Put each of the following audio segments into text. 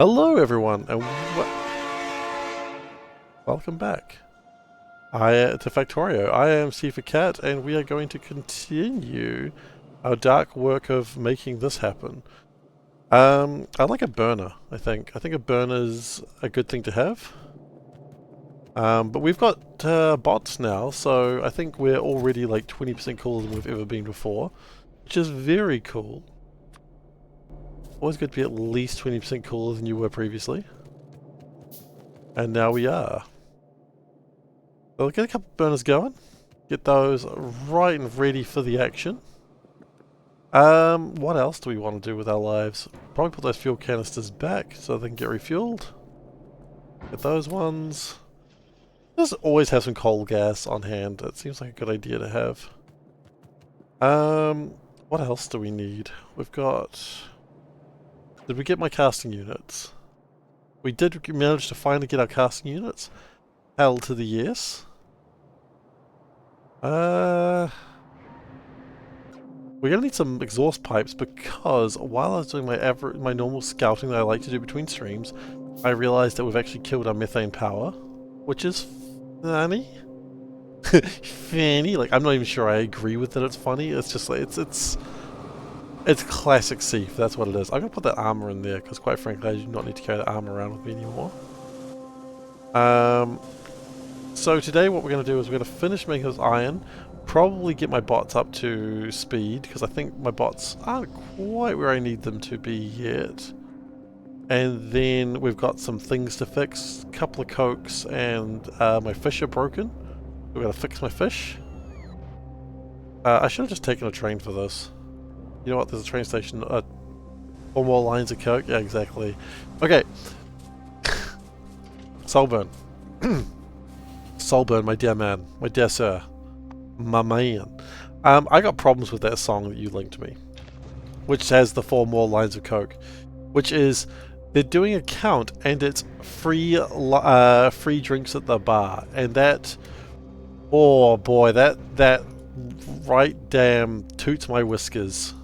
Hello everyone and welcome back to Factorio. I am SeiferKatt and we are going to continue our dark work of making this happen. I like a burner, I think. I think a burner is a good thing to have. But we've got bots now, so I think we're already like 20% cooler than we've ever been before, which is very cool. Always good to be at least 20% cooler than you were previously. And now we are. So we'll get a couple burners going. Get those right and ready for the action. What else do we want to do with our lives? Probably put those fuel canisters back so they can get refueled. Get those ones. Just always have some coal gas on hand. It seems like a good idea to have. What else do we need? We've got... Did we get my casting units? We did manage to finally get our casting units. Hell to the yes. We're gonna need some exhaust pipes because while I was doing my normal scouting that I like to do between streams, I realized that we've actually killed our methane power, which is funny. Funny, like I'm not even sure I agree with that. It's funny. It's just like it's classic Seif. That's what it is. I'm gonna put that armor in there because, quite frankly, I do not need to carry that armor around with me anymore. So today what we're going to do is we're going to finish making this iron, probably get my bots up to speed, because I think my bots aren't quite where I need them to be yet. And then we've got some things to fix, a couple of cokes, and my fish are broken. We're going to fix my fish. I should have just taken a train for this. You know what, there's a train station, 4 more lines of coke, yeah exactly. Okay. Soulburn. Soulburn, my dear man, my dear sir, my man. I got problems with that song that you linked me, which has the 4 more lines of coke, which is they're doing a count and it's free drinks at the bar, and that, oh boy, that right damn toots my whiskers,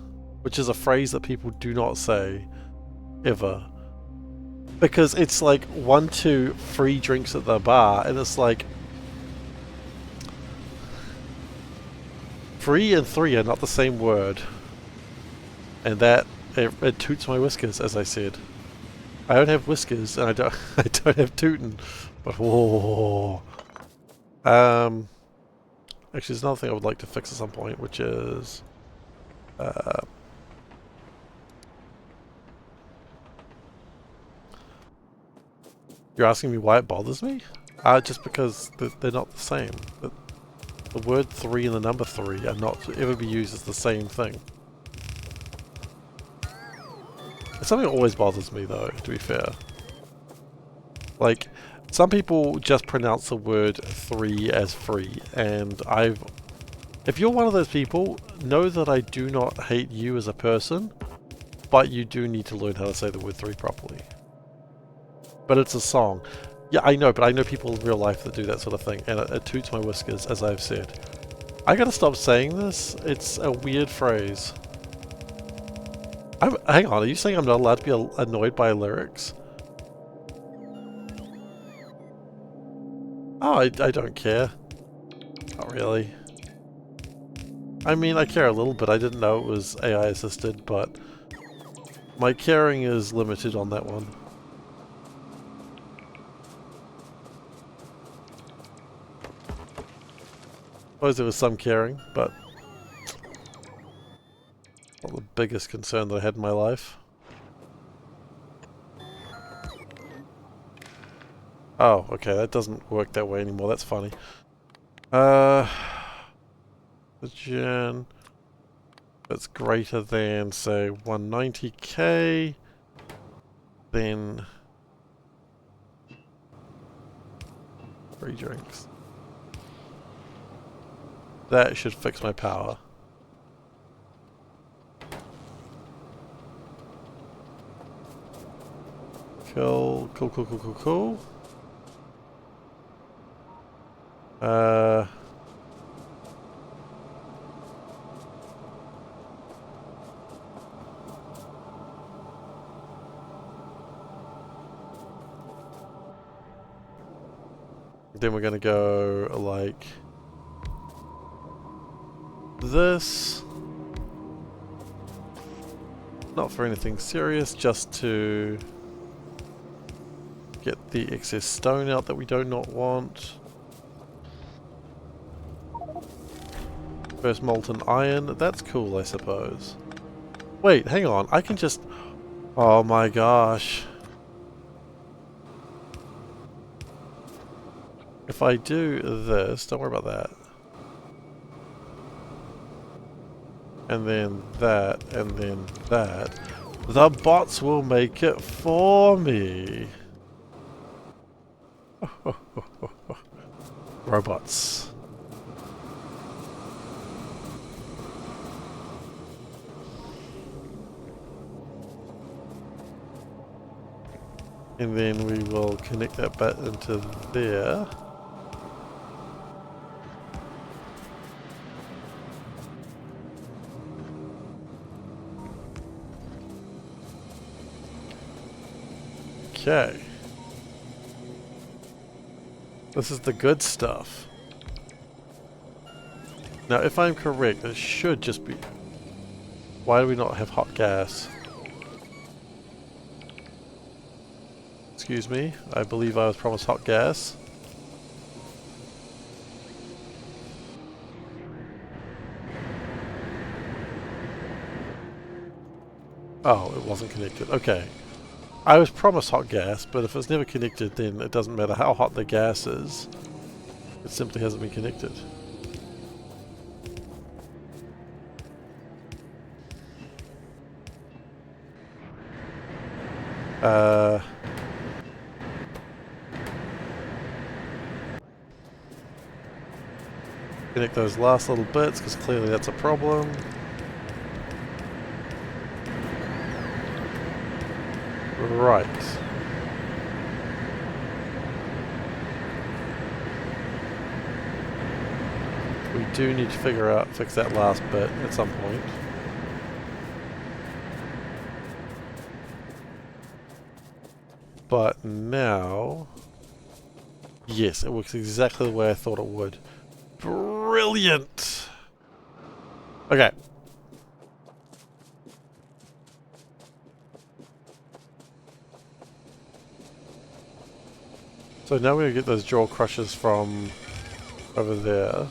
which is a phrase that people do not say ever. Because it's like 1, 2 free drinks at the bar, and it's like free and 3 are not the same word. And that it toots my whiskers, as I said. I don't have whiskers, and I don't have tootin'. But whoa. Actually, there's another thing I would like to fix at some point, which is you're asking me why it bothers me? Just because they're not the same. The word 3 and the number 3 are not to ever be used as the same thing. It's something that always bothers me though, to be fair. Like, some people just pronounce the word 3 as free, and if you're one of those people, know that I do not hate you as a person, but you do need to learn how to say the word 3 properly. But it's a song. Yeah, I know, but I know people in real life that do that sort of thing, and it toots my whiskers, as I've said. I gotta stop saying this. It's a weird phrase. Hang on, are you saying I'm not allowed to be annoyed by lyrics? Oh, I don't care. Not really. I mean, I care a little bit. I didn't know it was AI assisted, but my caring is limited on that one. I suppose there was some caring, but not the biggest concern that I had in my life. Oh, okay, that doesn't work that way anymore. That's funny. The gen that's greater than, say, 190k, then free drinks. That should fix my power. Cool, cool, cool, cool, cool, cool. Then we're going to go like this. Not for anything serious, just to get the excess stone out that we do not want. First molten iron, that's cool I suppose. Wait, hang on, I can just... Oh my gosh. If I do this, don't worry about that. And then that, and then that. The bots will make it for me. Robots. And then we will connect that bit into there. Okay. This is the good stuff. Now, if I'm correct, it should just be... Why do we not have hot gas? Excuse me, I believe I was promised hot gas. Oh, it wasn't connected. Okay. I was promised hot gas, but if it's never connected, then it doesn't matter how hot the gas is. It simply hasn't been connected. Connect those last little bits, because clearly that's a problem. Right. We do need to fix that last bit at some point. But now... Yes, it works exactly the way I thought it would. Brilliant! Okay. So now we're going to get those jaw crushers from over there.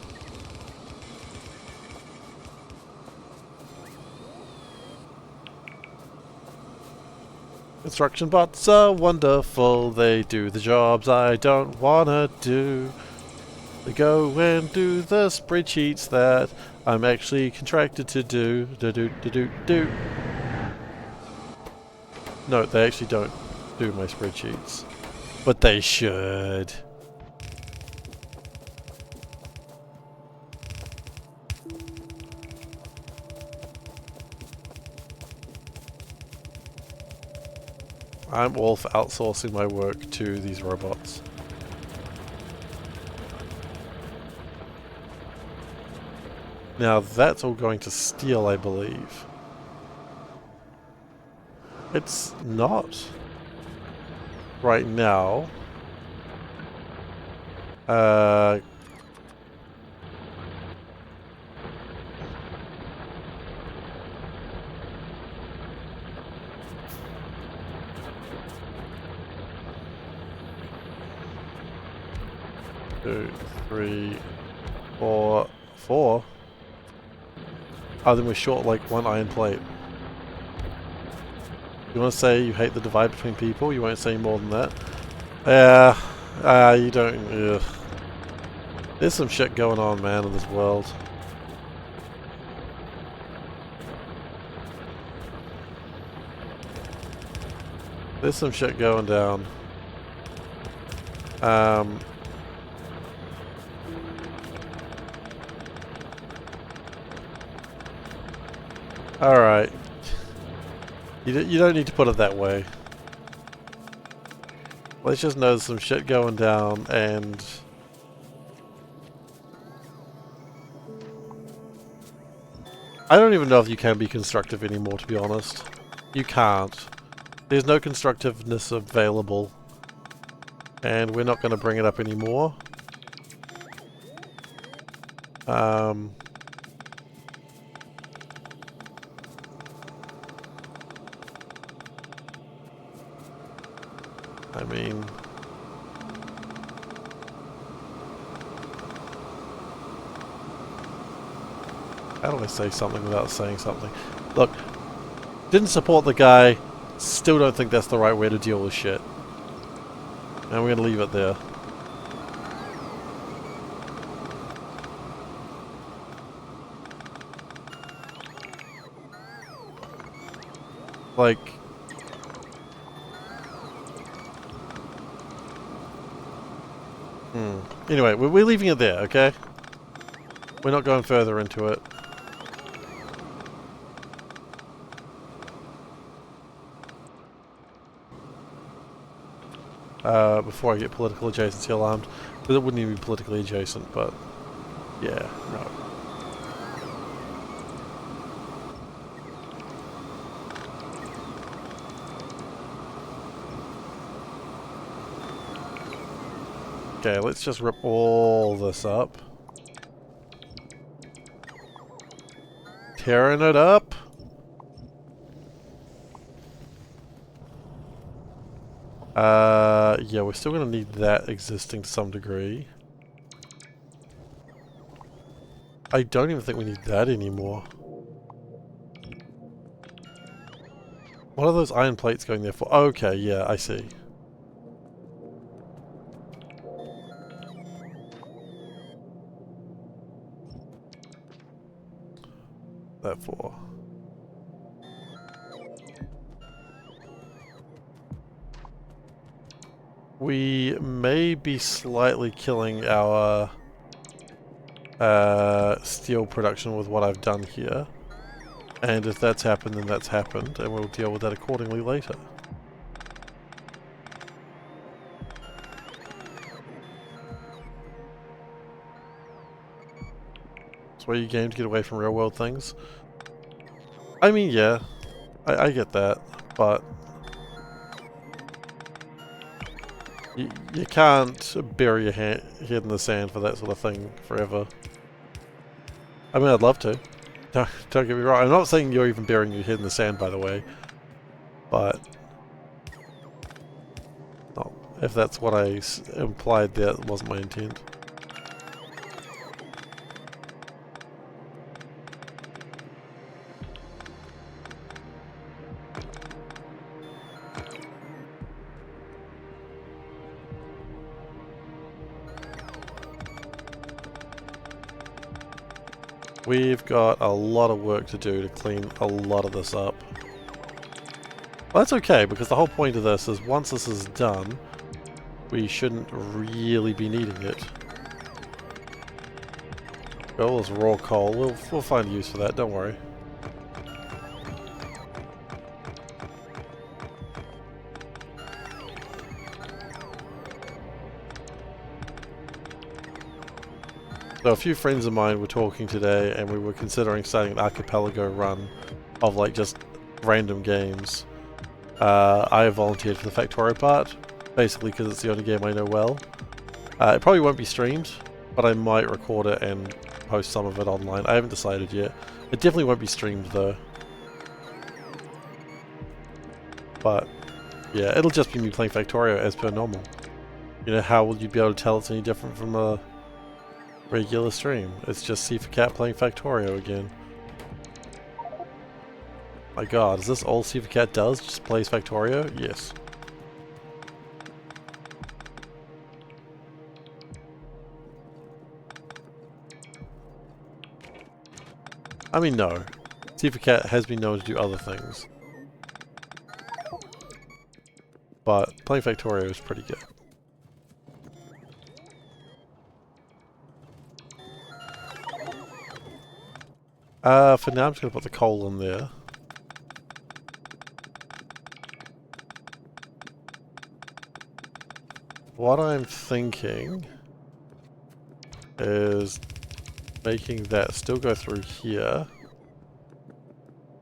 Construction bots are wonderful, they do the jobs I don't wanna do. They go and do the spreadsheets that I'm actually contracted to do. Do. No, they actually don't do my spreadsheets. But they should. I'm all for outsourcing my work to these robots. Now that's all going to steel, I believe. It's not. Right now. Two, three, four. Oh, then we're short like one iron plate. You want to say you hate the divide between people? You won't say more than that. Yeah, you don't. Ugh. There's some shit going on, man, in this world. There's some shit going down. Alright. You don't need to put it that way. Let's just know there's some shit going down, and... I don't even know if you can be constructive anymore, to be honest. You can't. There's no constructiveness available. And we're not going to bring it up anymore. I mean, how do I say something without saying something? Look, didn't support the guy, still don't think that's the right way to deal with shit. And we're gonna leave it there. Like, anyway, we're leaving it there, okay? We're not going further into it. Before I get political adjacency alarmed. Because it wouldn't even be politically adjacent, but yeah, no. Okay, let's just rip all this up. Tearing it up. Yeah, we're still gonna need that existing to some degree. I don't even think we need that anymore. What are those iron plates going there for? Okay, yeah, I see. That for. We may be slightly killing our steel production with what I've done here. And if that's happened, then that's happened, and we'll deal with that accordingly later. That's where you game to get away from real world things. I mean, yeah, I get that, but you can't bury your head in the sand for that sort of thing forever. I mean, I'd love to. Don't get me wrong. I'm not saying you're even burying your head in the sand, by the way. But no, if that's what I implied, that wasn't my intent. We've got a lot of work to do to clean a lot of this up. Well, that's okay, because the whole point of this is once this is done, we shouldn't really be needing it. Well, there's raw coal. We'll find use for that, don't worry. So a few friends of mine were talking today, and we were considering starting an archipelago run of like just random games. I volunteered for the Factorio part, basically because it's the only game I know well. It probably won't be streamed, but I might record it and post some of it online. I haven't decided yet. It definitely won't be streamed though. But yeah, it'll just be me playing Factorio as per normal. You know, how will you be able to tell it's any different from a regular stream? It's just SeiferKatt playing Factorio again. My god, is this all SeiferKatt does? Just plays Factorio? Yes. I mean, no. SeiferKatt has been known to do other things. But playing Factorio is pretty good. For now I'm just going to put the coal in there. What I'm thinking is making that still go through here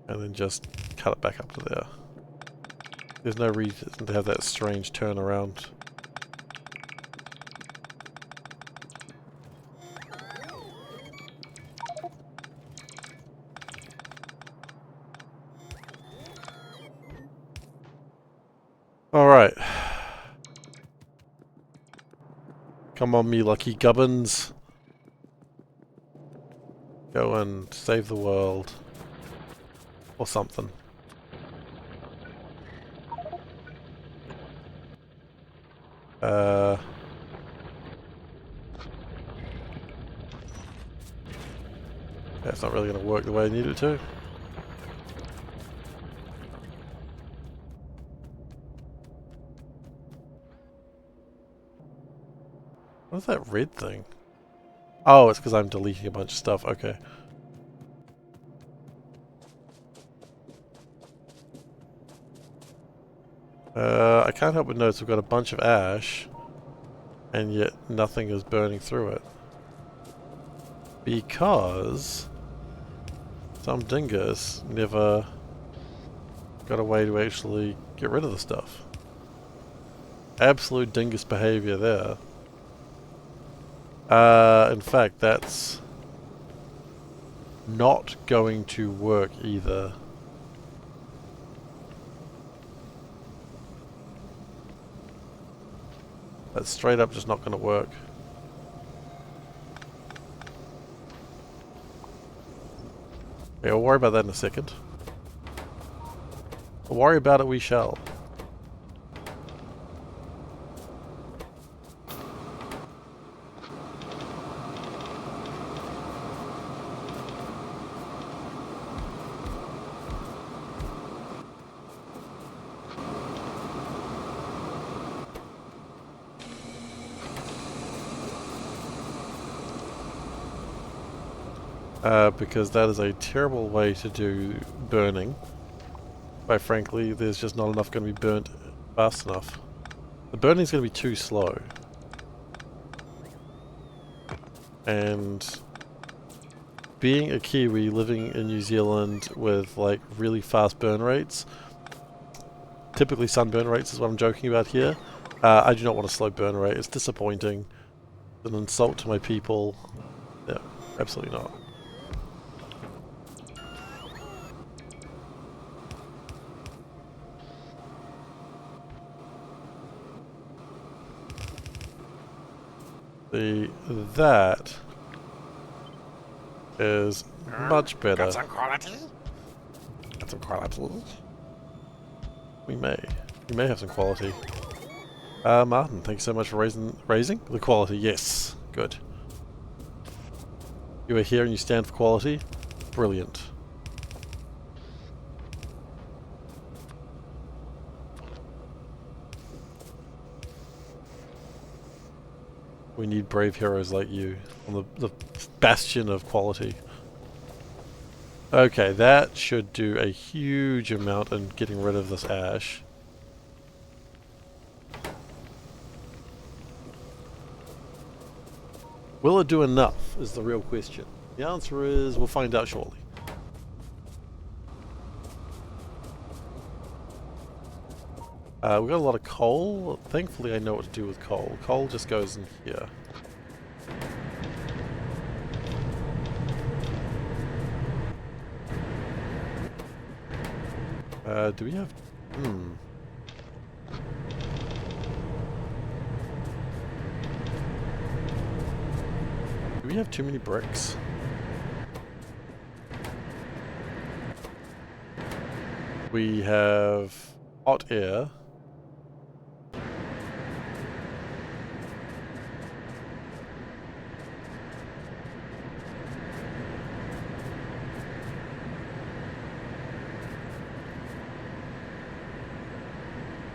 and then just cut it back up to there. There's no reason to have that strange turnaround. Alright. Come on, me lucky gubbins. Go and save the world. Or something. That's not really going to work the way I need it to. What's that red thing? Oh, it's because I'm deleting a bunch of stuff. Okay. I can't help but notice we've got a bunch of ash, and yet nothing is burning through it. Because some dingus never got a way to actually get rid of the stuff. Absolute dingus behavior there. In fact, that's not going to work either. That's straight up just not going to work. Okay, we'll worry about that in a second. We'll worry about it we shall. Because that is a terrible way to do burning. Quite frankly, there's just not enough going to be burnt fast enough. The burning is going to be too slow. And being a Kiwi living in New Zealand with like really fast burn rates, typically sunburn rates is what I'm joking about here, I do not want a slow burn rate. It's disappointing. It's an insult to my people. Yeah, absolutely not. That is much better. Got some quality? Got some quality. We may have some quality. Martin, thank you so much for raising the quality. Yes, good. You are here and you stand for quality. Brilliant. We need brave heroes like you on the bastion of quality. Okay, that should do a huge amount in getting rid of this ash. Will it do enough is the real question. The answer is we'll find out shortly. We've got a lot of coal. Thankfully I know what to do with coal. Coal just goes in here. Do we have... Do we have too many bricks? We have hot air.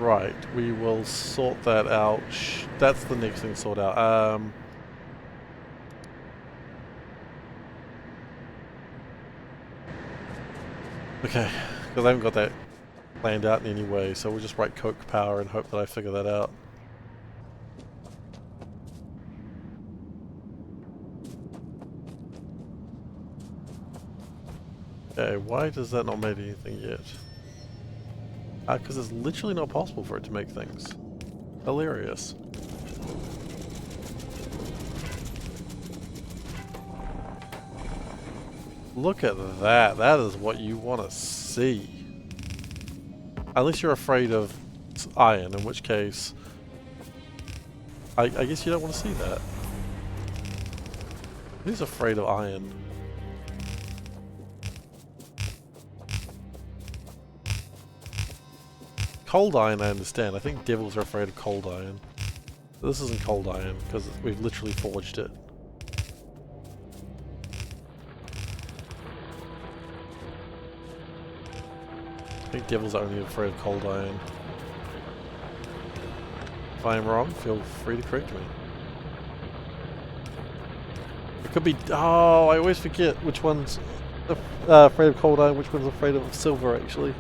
Right, we will sort that out. That's the next thing to sort out. Okay, because I haven't got that planned out in any way, so we'll just write coke power and hope that I figure that out. Okay, why does that not make anything yet? Because it's literally not possible for it to make things. Hilarious. Look at that. That is what you want to see. Unless you're afraid of it's iron, in which case I guess you don't want to see that. Who's afraid of iron? Cold iron I understand. I think devils are afraid of cold iron. But this isn't cold iron, because we've literally forged it. I think devils are only afraid of cold iron. If I am wrong, feel free to correct me. It could be... Oh, I always forget which one's afraid of cold iron, which one's afraid of silver, actually.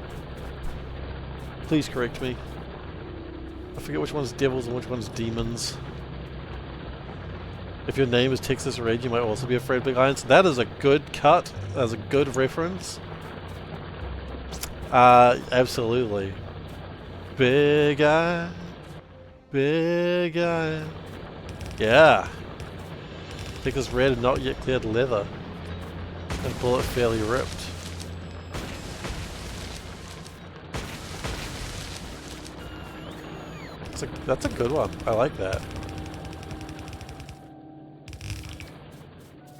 Please correct me. I forget which one's devils and which one's demons. If your name is Texas Red, you might also be afraid of big irons. That is a good cut. That is a good reference. Absolutely. Big iron. Big iron. Yeah. Texas Red and not yet cleared leather. And bullet fairly ripped. That's a good one. I like that.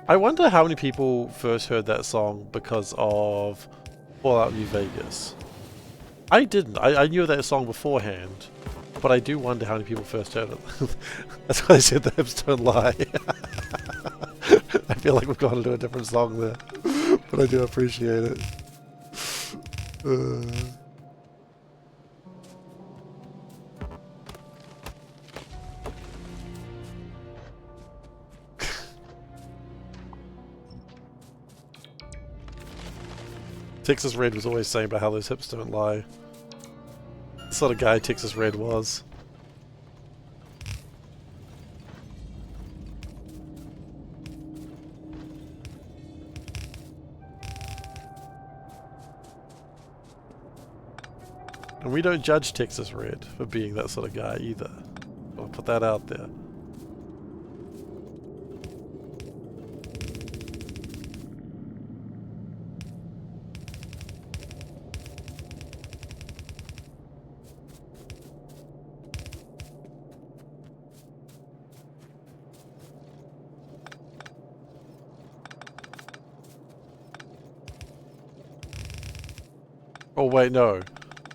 I wonder how many people first heard that song because of Fallout New Vegas. I didn't. I knew that song beforehand, but I do wonder how many people first heard it. That's why I said the hips don't lie. I feel like we've gone into a different song there, but I do appreciate it. Texas Red was always saying about how those hips don't lie. The sort of guy Texas Red was. And we don't judge Texas Red for being that sort of guy either. I'll put that out there. Oh wait, no.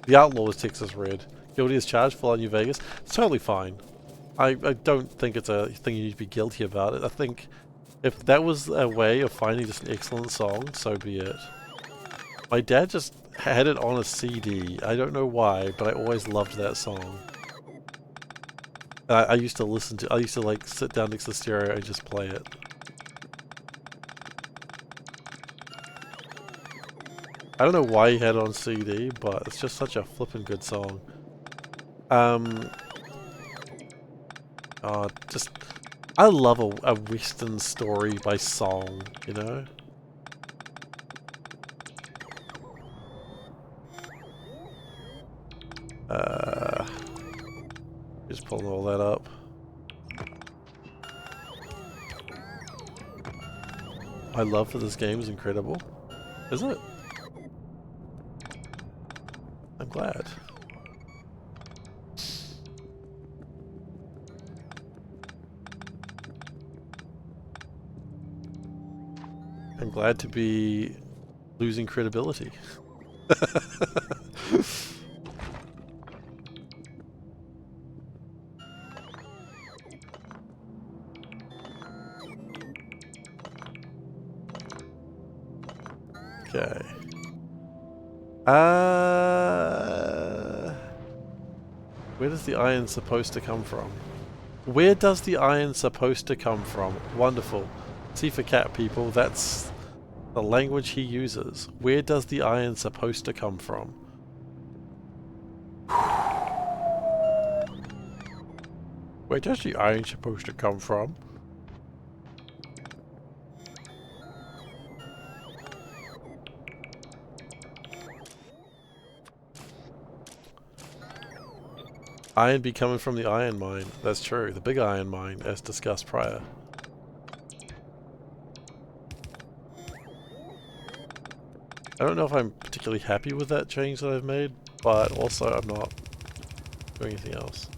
The Outlaw is Texas Red. Guilty as charged, Fallout New Vegas. It's totally fine. I don't think it's a thing you need to be guilty about it. I think if that was a way of finding just an excellent song, so be it. My dad just had it on a CD. I don't know why, but I always loved that song. I used to listen to... I used to like sit down next to the stereo and just play it. I don't know why he had it on CD, but it's just such a flippin' good song. Just... I love a Western story by song, you know? Just pulling all that up. My love for this game is incredible. Is it? I'm glad. I'm glad to be losing credibility. Okay. Where does the iron supposed to come from? Where does the iron supposed to come from? Wonderful. SeiferKatt people, that's the language he uses. Where does the iron supposed to come from? Where does the iron supposed to come from? Iron be coming from the iron mine. That's true. The big iron mine, as discussed prior. I don't know if I'm particularly happy with that change that I've made, but also I'm not. do anything else.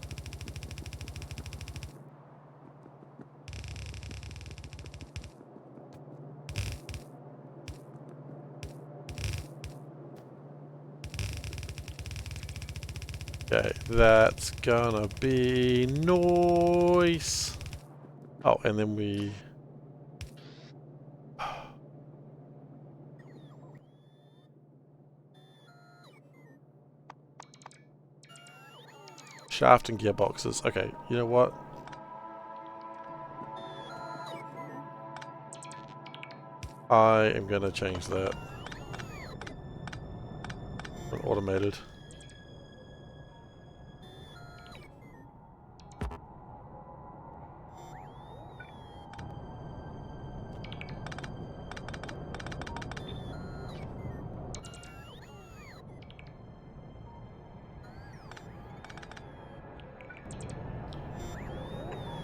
Okay, that's gonna be nice. Oh, and then we... Shaft and gearboxes. Okay, you know what? I am gonna change that. Automated.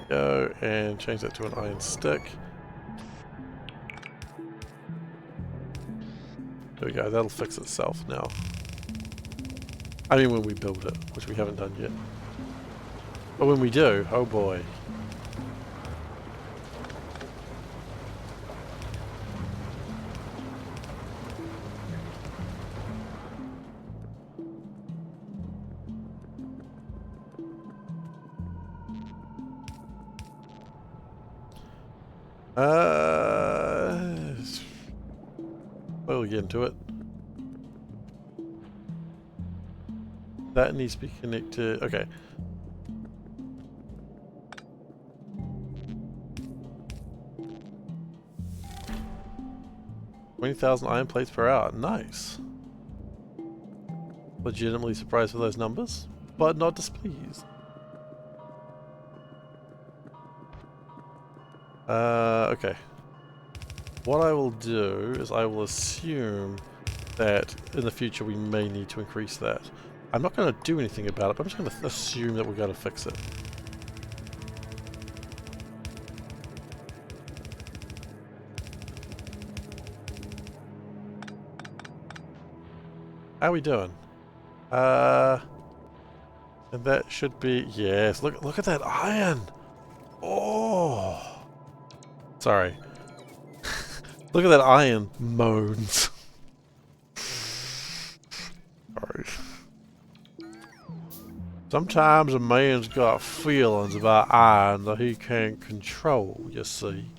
Go and change that to an iron stick. There we go, that'll fix itself now. I mean when we build it, which we haven't done yet. But when we do, oh boy. We'll get into it. That needs to be connected. Okay. $20,000 iron plates per hour. Nice. Legitimately surprised with those numbers, but not displeased. Okay. What I will do is I will assume that in the future we may need to increase that. I'm not going to do anything about it, but I'm just going to assume that we're going to fix it. How are we doing? And that should be... Yes, look at that iron! Oh! Sorry. Look at that iron moans. Sorry. Sometimes a man's got feelings about iron that he can't control, you see.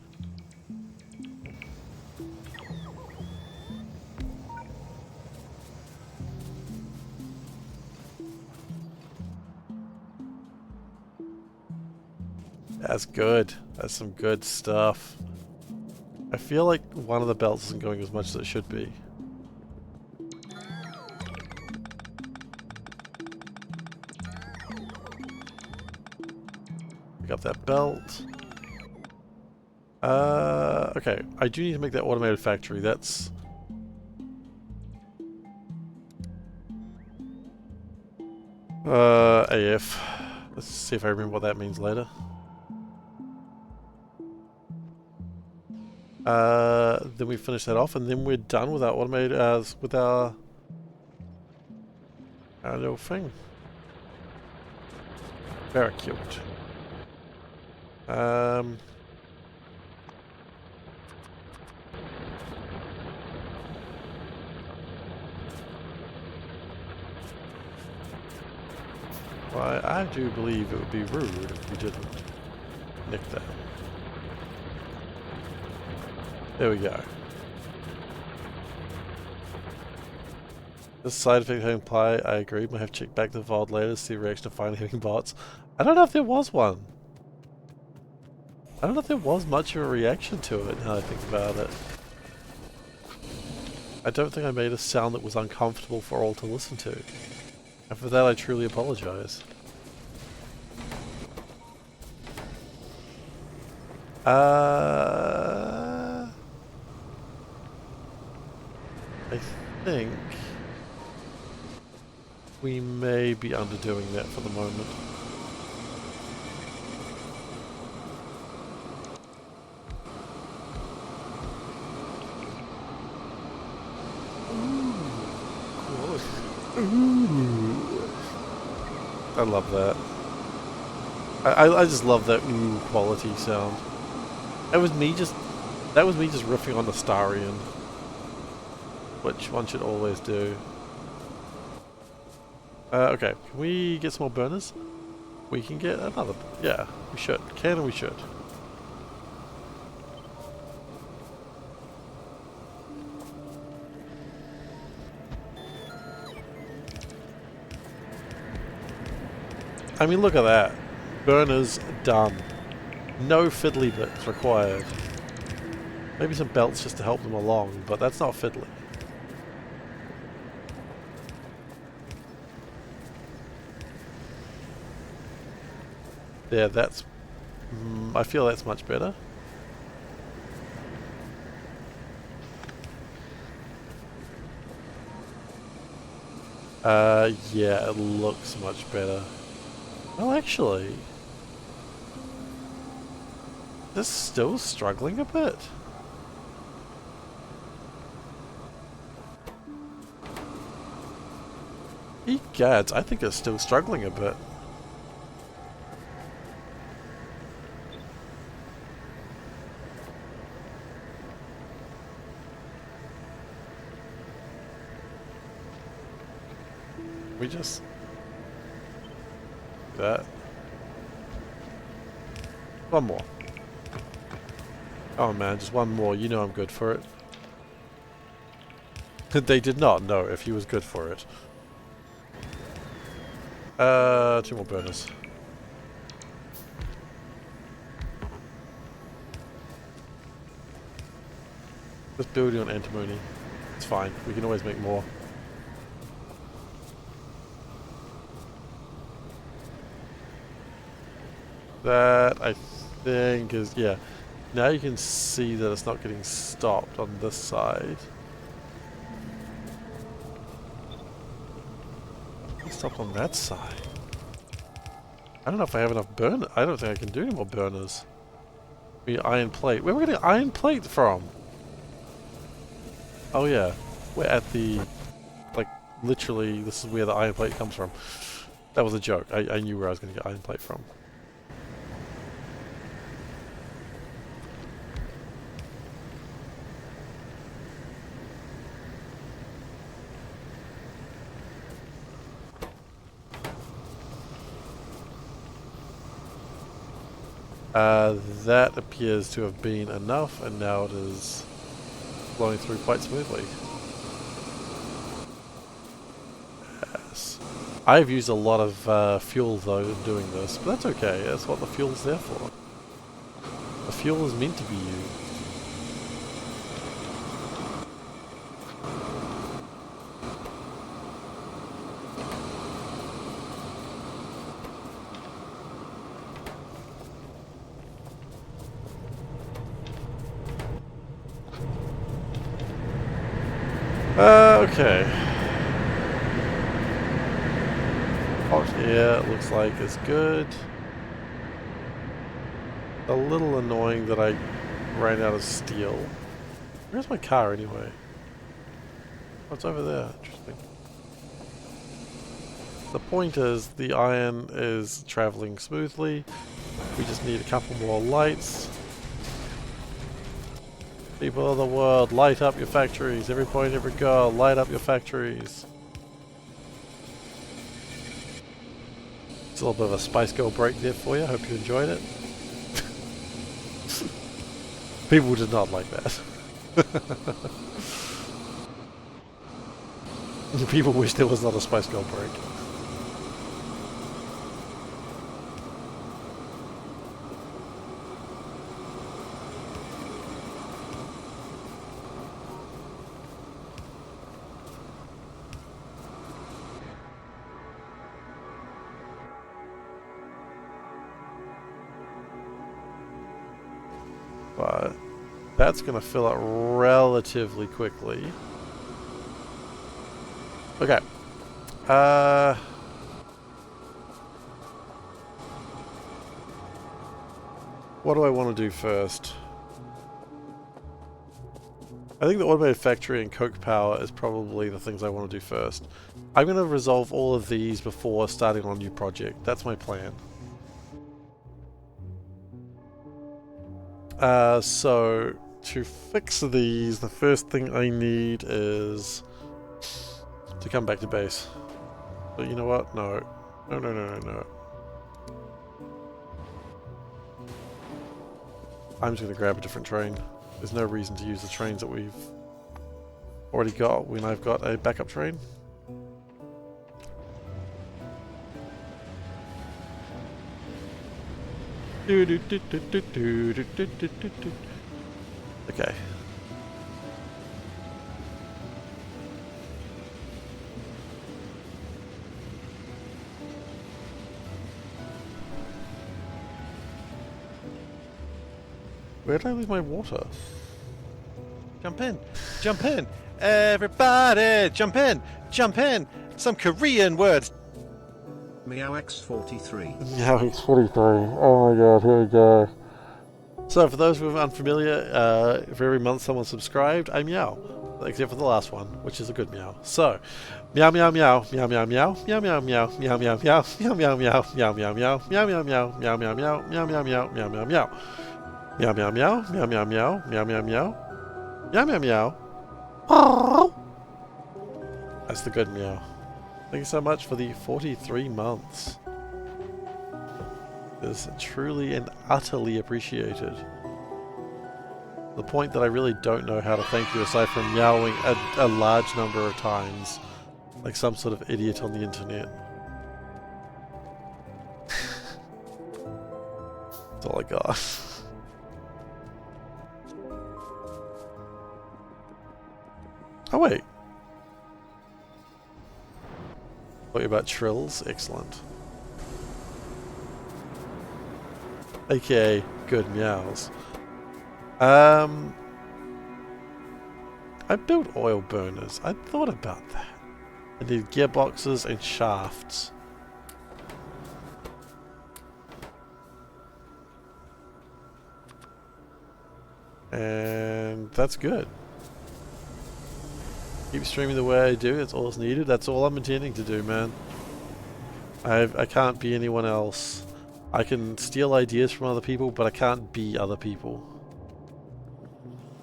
That's good. That's some good stuff. I feel like one of the belts isn't going as much as it should be. Pick up that belt. Okay. I do need to make that automated factory. That's... AF. Let's see if I remember what that means later. Then we finish that off, and then we're done with our automated, with our little thing. Very cute. Well, I do believe it would be rude if we didn't nick that. There we go. This side effect imply I agree. Might have to check back the vault later to see the reaction of finally hitting bots. I don't know if there was one. I don't know if there was much of a reaction to it now I think about it. I don't think I made a sound that was uncomfortable for all to listen to. And for that I truly apologize. I think we may be underdoing that for the moment. Ooh. I love that. I just love that ooh quality sound. That was me just riffing on the Starion, which one should always do. Okay, can we get some more burners? We can get another. Yeah, we should. Can and we should. I mean, look at that. Burners done. No fiddly bits required. Maybe some belts just to help them along, but that's not fiddly. There, that's... I feel that's much better. Yeah, it looks much better. Well, actually... this is still struggling a bit. Egads, I think it's still struggling a bit. We just... that. One more. Oh man, just one more. You know I'm good for it. They did not know if he was good for it. 2 more burners. Just building on antimony. It's fine. We can always make more. That, I think, is... yeah. Now you can see that it's not getting stopped on this side. It's stopped on that side. I don't know if I have enough burn. I don't think I can do any more burners. I mean, iron plate. Where are we getting iron plate from? Oh yeah. We're at the... like, literally, this is where the iron plate comes from. That was a joke. I knew where I was going to get iron plate from. That appears to have been enough, and now it is flowing through quite smoothly. Yes. I've used a lot of fuel though in doing this, but that's okay, that's what the fuel's there for. The fuel is meant to be used. Okay. Hot air looks like it's good. A little annoying that I ran out of steel. Where's my car anyway? Oh, it's over there. Interesting. The point is, the iron is traveling smoothly. We just need a couple more lights. People of the world, light up your factories. Every point, every girl, light up your factories. It's a little bit of a Spice Girl break there for you. Hope you enjoyed it. People did not like that. People wish there was not a Spice Girl break. But that's going to fill up relatively quickly. Okay. What do I want to do first? I think the automated factory and coke power is probably the things I want to do first. I'm going to resolve all of these before starting on a new project. That's my plan. So to fix these, the first thing I need is to come back to base. But you know what? No. No, no, no, no, no. I'm just going to grab a different train. There's no reason to use the trains that we've already got when I've got a backup train. Okay. Where did I leave my water? Jump in! Jump in! Everybody! Jump in! Jump in! Some Korean words! Meow X43. Meow X43. Oh my god, here we go. So for those who are unfamiliar, for every month someone subscribed, I meow. Except for the last one, which is a good meow. So, meow meow meow, meow meow meow, meow meow meow, meow meow meow, meow meow meow, meow meow meow, meow meow meow, meow meow meow, meow meow meow, meow meow meow. Meow meow meow, meow meow meow, meow meow meow, meow meow meow. That's the good meow. Thank you so much for the 43 months. It is truly and utterly appreciated. The point that I really don't know how to thank you aside from meowing a large number of times, like some sort of idiot on the internet. That's all I got. Oh wait. Thought you about trills? Excellent. AKA good meows. I built oil burners. I thought about that. I need gearboxes and shafts. And that's good. Keep streaming the way I do, that's all that's needed. That's all I'm intending to do, man. I can't be anyone else. I can steal ideas from other people, but I can't be other people.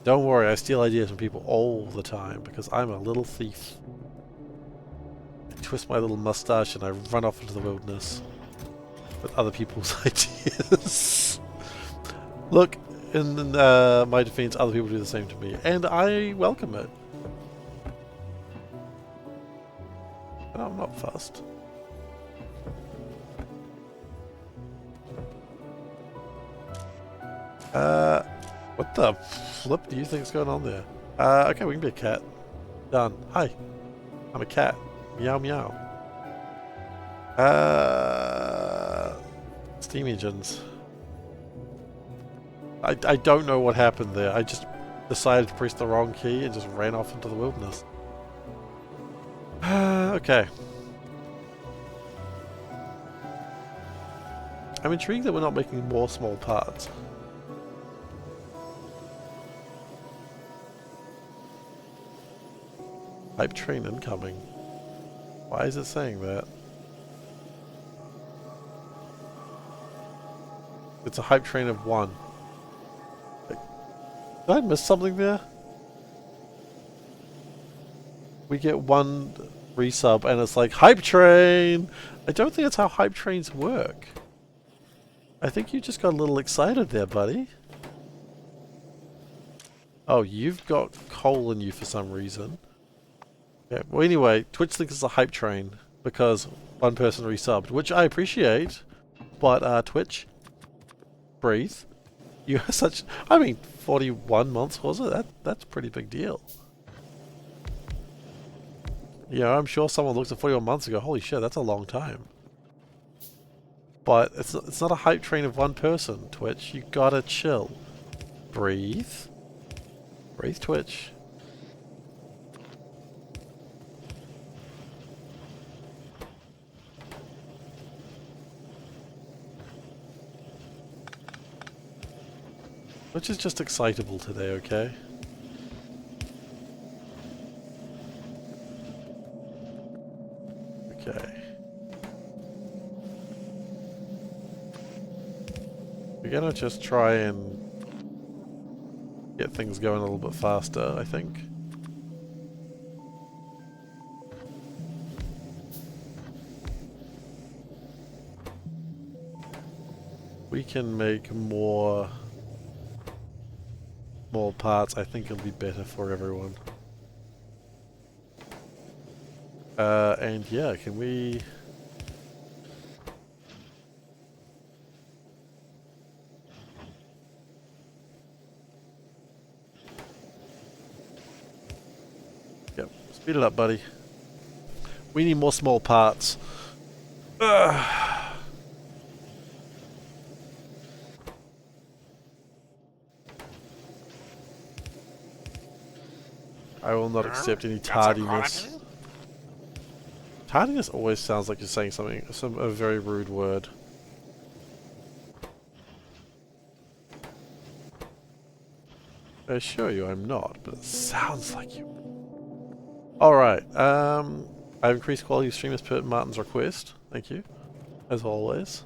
Don't worry, I steal ideas from people all the time, because I'm a little thief. I twist my little mustache and I run off into the wilderness with other people's ideas. Look, in my defense, other people do the same to me, and I welcome it. But I'm not fussed. What the flip do you think's going on there? Okay, we can be a cat. Done. Hi. I'm a cat. Meow meow. Steam engines. I don't know what happened there. I just decided to press the wrong key and just ran off into the wilderness. Okay. I'm intrigued that we're not making more small parts. Hype train incoming. Why is it saying that? It's a hype train of 1. Did I miss something there? We get 1 resub and it's like, hype train! I don't think that's how hype trains work. I think you just got a little excited there, buddy. Oh, you've got coal in you for some reason. Yeah, well anyway, Twitch thinks it's a hype train because 1 person resubbed, which I appreciate, but Twitch, breathe. You are such, I mean, 41 months was it? That's a pretty big deal. Yeah, I'm sure someone looked at 41 months and go, holy shit, that's a long time. But it's not a hype train of 1 person, Twitch. You gotta chill. Breathe. Breathe, Twitch. Twitch is just excitable today, okay? We're gonna just try and get things going a little bit faster, I think. We can make more parts. I think it'll be better for everyone. And yeah, can we... Yep, speed it up, buddy. We need more small parts. Ugh. I will not accept any tardiness. Tardiness always sounds like you're saying something, a very rude word. I assure you I'm not, but it sounds like you. Alright, I've increased quality of stream as per Martin's request. Thank you, as always.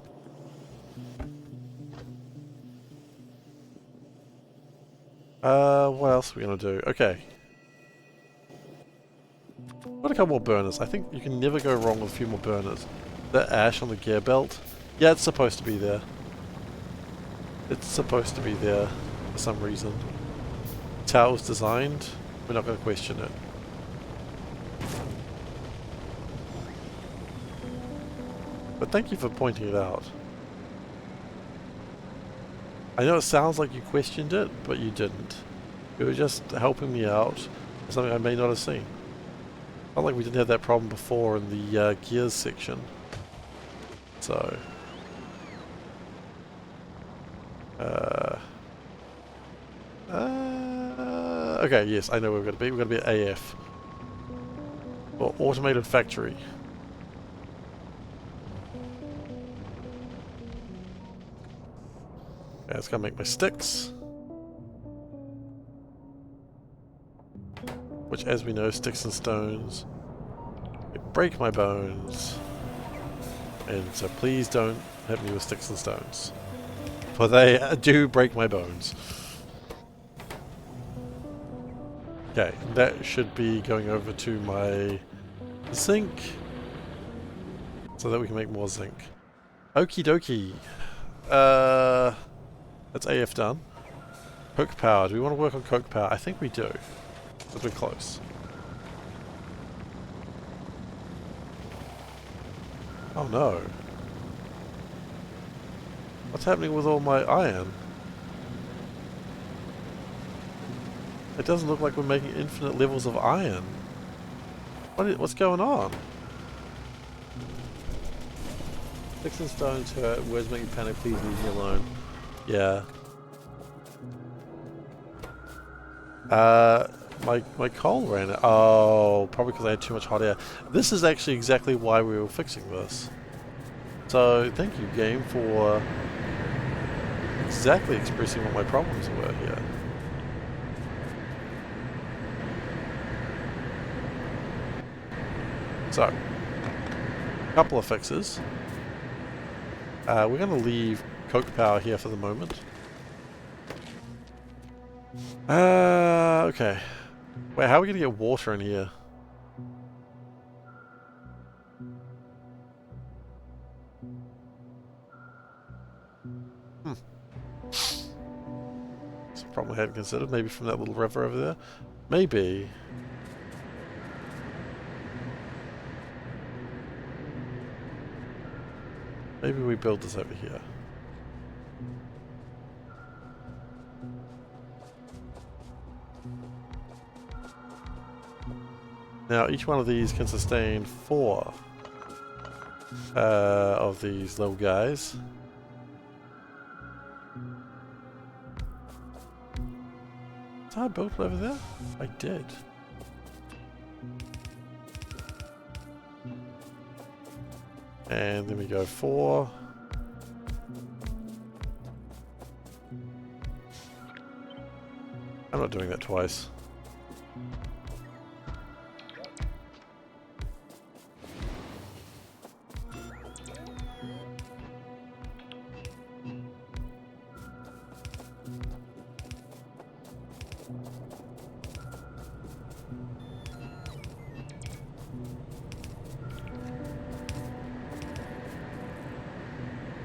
What else are we gonna do? Okay. Got a couple more burners. I think you can never go wrong with a few more burners. That ash on the gear belt. Yeah, it's supposed to be there. It's supposed to be there for some reason. It's how it was designed. We're not going to question it. But thank you for pointing it out. I know it sounds like you questioned it, but you didn't. You were just helping me out with something I may not have seen. Not like we didn't have that problem before in the gears section. So... okay, yes, I know where we're going to be. We're going to be at AF. Or Automated Factory. Okay, it's going to make my sticks. Which, as we know, sticks and stones they break my bones. And so please don't hit me with sticks and stones. For they do break my bones. Okay, that should be going over to my zinc. So that we can make more zinc. Okie dokie. That's AF done. Coke power. Do we want to work on coke power? I think we do. But we're close. Oh no. What's happening with all my iron? It doesn't look like we're making infinite levels of iron. What's going on? Sticks and stones hurt. Words make you panic. Please leave me alone. Yeah. My coal ran out. Oh, probably because I had too much hot air. This is actually exactly why we were fixing this. So, thank you, game, for exactly expressing what my problems were here. So, a couple of fixes. We're going to leave coke power here for the moment. Okay. Wait, how are we going to get water in here? It's a problem I hadn't considered. Maybe from that little river over there? Maybe. Maybe we build this over here. Now, each one of these can sustain 4 of these little guys. Did I build it over there? I did. And then we go 4. I'm not doing that twice.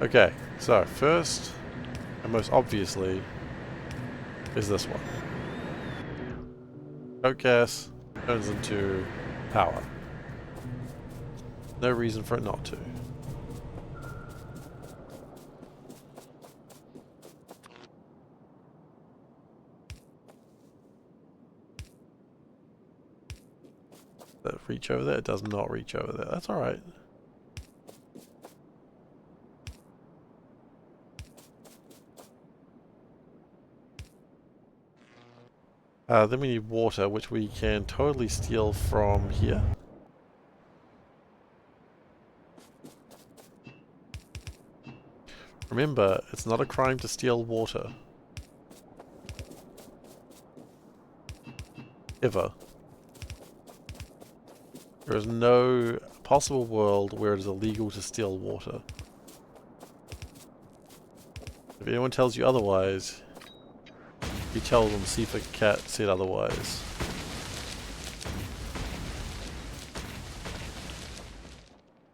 Okay, so first, and most obviously, is this one. Coke gas turns into power. No reason for it not to. Does that reach over there? It does not reach over there. That's alright. Then we need water, which we can totally steal from here. Remember, it's not a crime to steal water. Ever. There is no possible world where it is illegal to steal water. If anyone tells you otherwise, you tell them SeiferKatt said otherwise.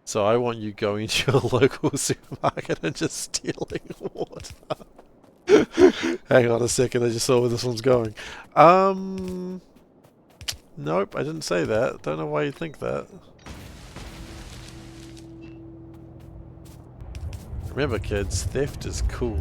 So I want you going to your local supermarket and just stealing water. Hang on a second, I just saw where this one's going. Nope, I didn't say that. Don't know why you think that. Remember kids, theft is cool.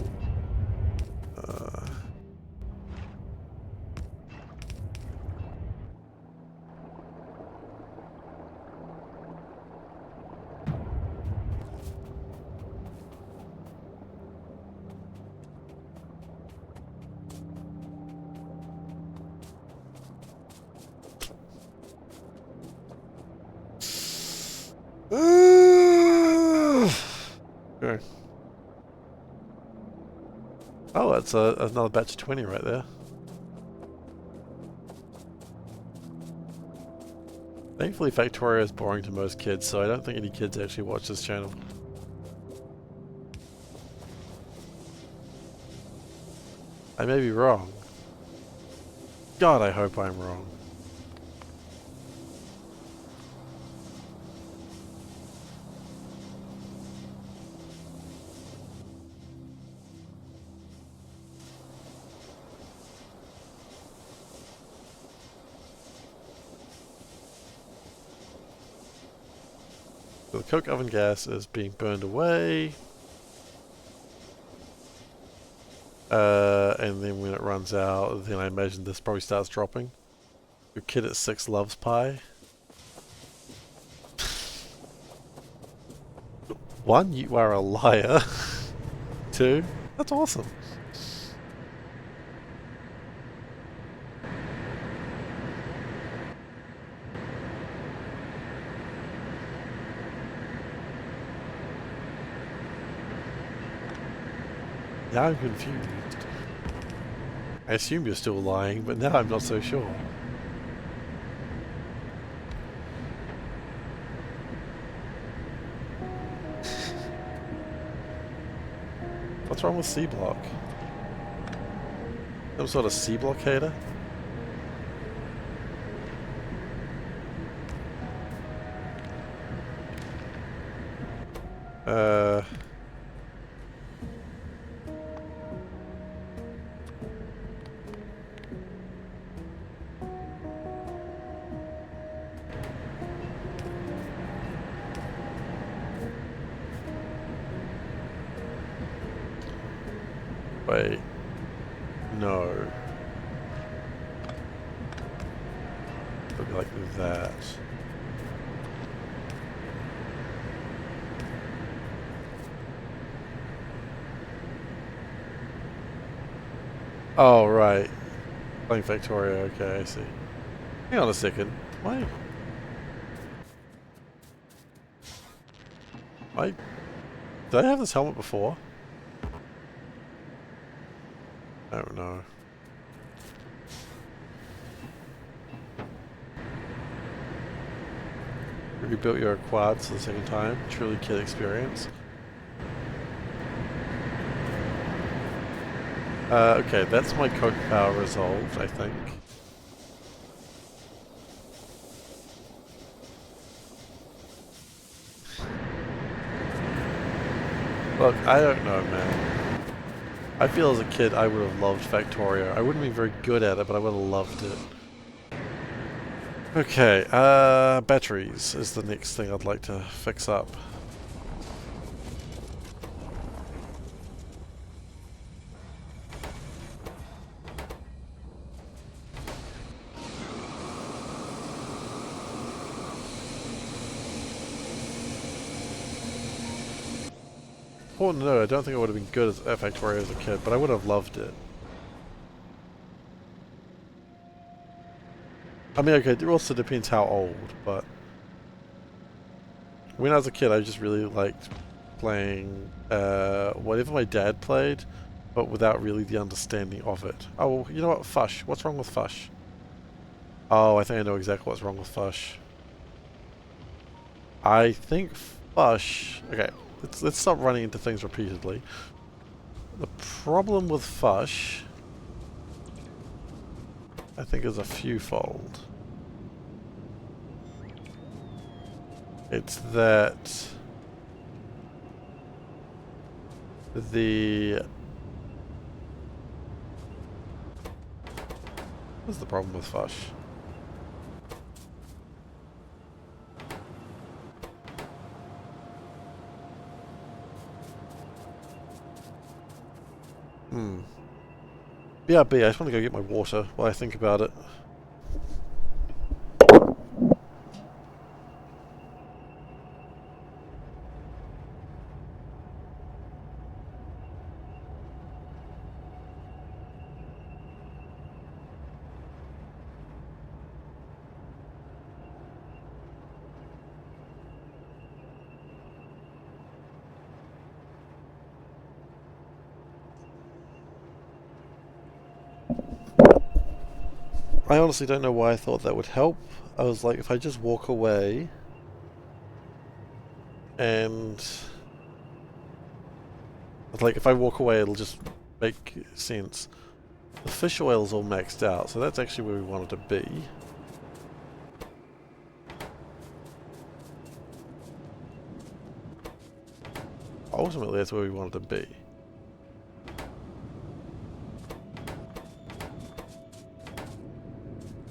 Okay. Oh, that's another batch of 20 right there. Thankfully Factorio is boring to most kids, so I don't think any kids actually watch this channel. I may be wrong. God, I hope I'm wrong. So the coke oven gas is being burned away. And then when it runs out, then I imagine this probably starts dropping. Your kid at 6 loves pie. 1, you are a liar. 2, that's awesome. Now I'm confused. I assume you're still lying, but now I'm not so sure. What's wrong with C-block? Some sort of C-blockator? Wait. No. It'll be like that. Oh, right. Playing Factorio, okay, I see. Hang on a second. Why? Did I have this helmet before? I don't know. Rebuilt your quads for the second time. Truly kid experience. Okay, that's my coke power resolved, I think. Look, I don't know, man. I feel as a kid I would have loved Factorio. I wouldn't be very good at it, but I would have loved it. Okay, batteries is the next thing I'd like to fix up. Oh no, I don't think I would have been good at Factorio as a kid, but I would have loved it. I mean, okay, it also depends how old, but when I was a kid, I just really liked playing whatever my dad played, but without really the understanding of it. Oh, you know what? Fush. What's wrong with Fush? Oh, I think I know exactly what's wrong with Fush. I think Fush... Okay, let's stop running into things repeatedly. The problem with Fush, I think, is a few-fold. It's that what's the problem with Fush? BRB, I just want to go get my water while I think about it. I honestly don't know why I thought that would help. I was like, if I just walk away and... like, if I walk away, it'll just make sense. The fish oil's all maxed out, so that's actually where we wanted to be. Ultimately, that's where we wanted to be.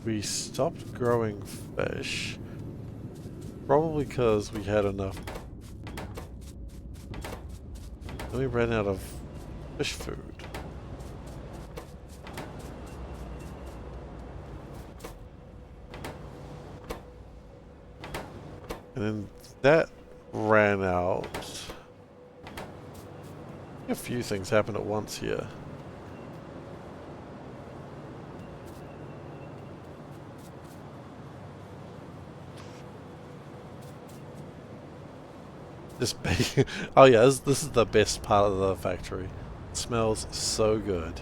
We stopped growing fish, probably because we had enough. Then we ran out of fish food. And then that ran out. A few things happened at once here. This big. Oh yeah, this is the best part of the factory. It smells so good.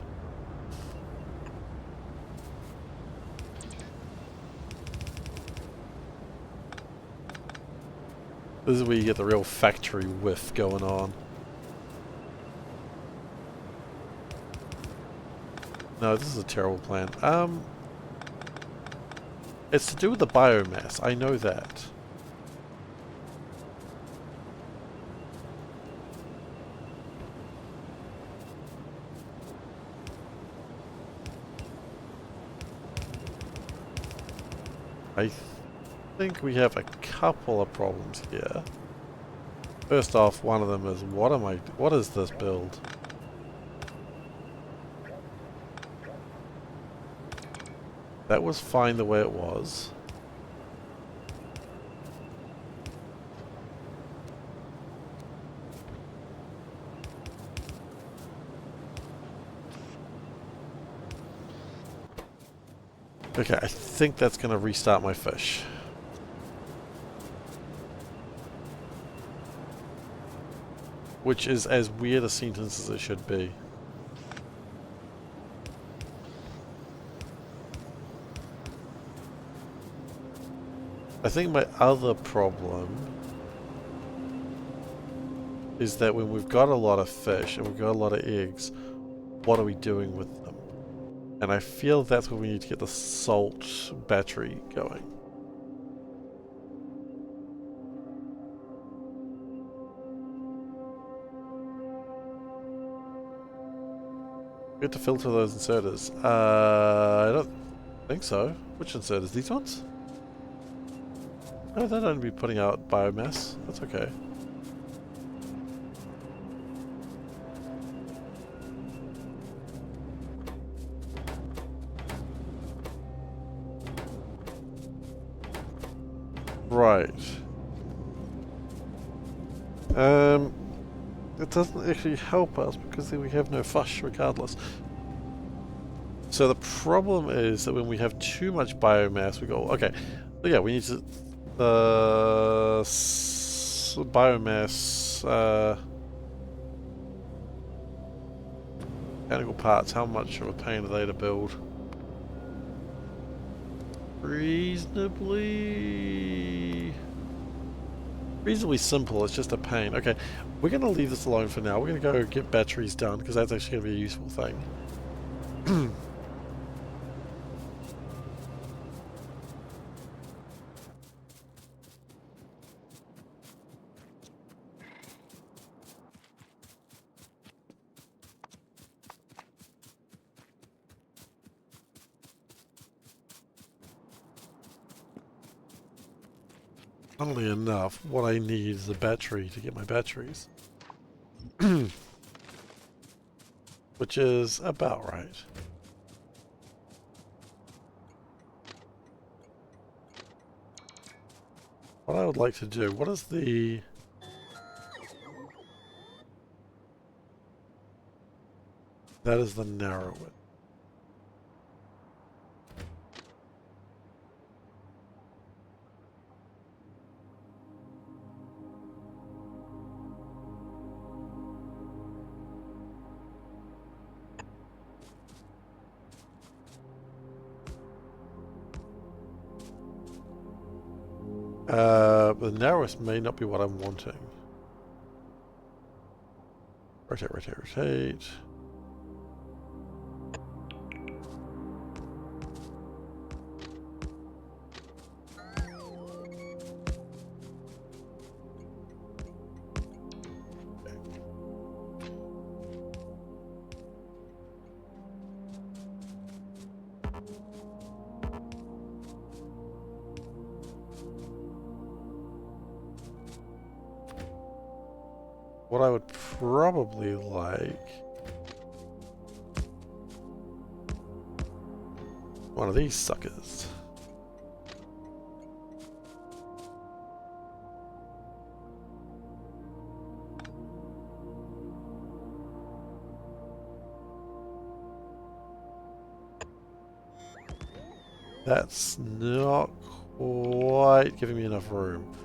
This is where you get the real factory whiff going on. No, this is a terrible plan. It's to do with the biomass. I know that. I think we have a couple of problems here. First off, one of them is what is this build? That was fine the way it was. Okay, I think that's going to restart my fish. Which is as weird a sentence as it should be. I think my other problem is that when we've got a lot of fish and we've got a lot of eggs, what are we doing with them? And I feel that's where we need to get the salt battery going. We have to filter those inserters. I don't think so. Which inserters? These ones? No, they'd only be putting out biomass. That's okay. Right. It doesn't actually help us because then we have no fush regardless. So the problem is that when we have too much biomass, we go, okay, so yeah, we need to, biomass, mechanical parts, how much of a pain are they to build? Reasonably simple, it's just a pain. Okay, we're going to leave this alone for now. We're going to go get batteries done, because that's actually going to be a useful thing. Funnily enough, what I need is a battery to get my batteries. Which is about right. What I would like to do, what is the... That is the narrow width. The narrowest may not be what I'm wanting. Rotate, rotate, rotate. What I would probably like... one of these suckers. That's not quite giving me enough room.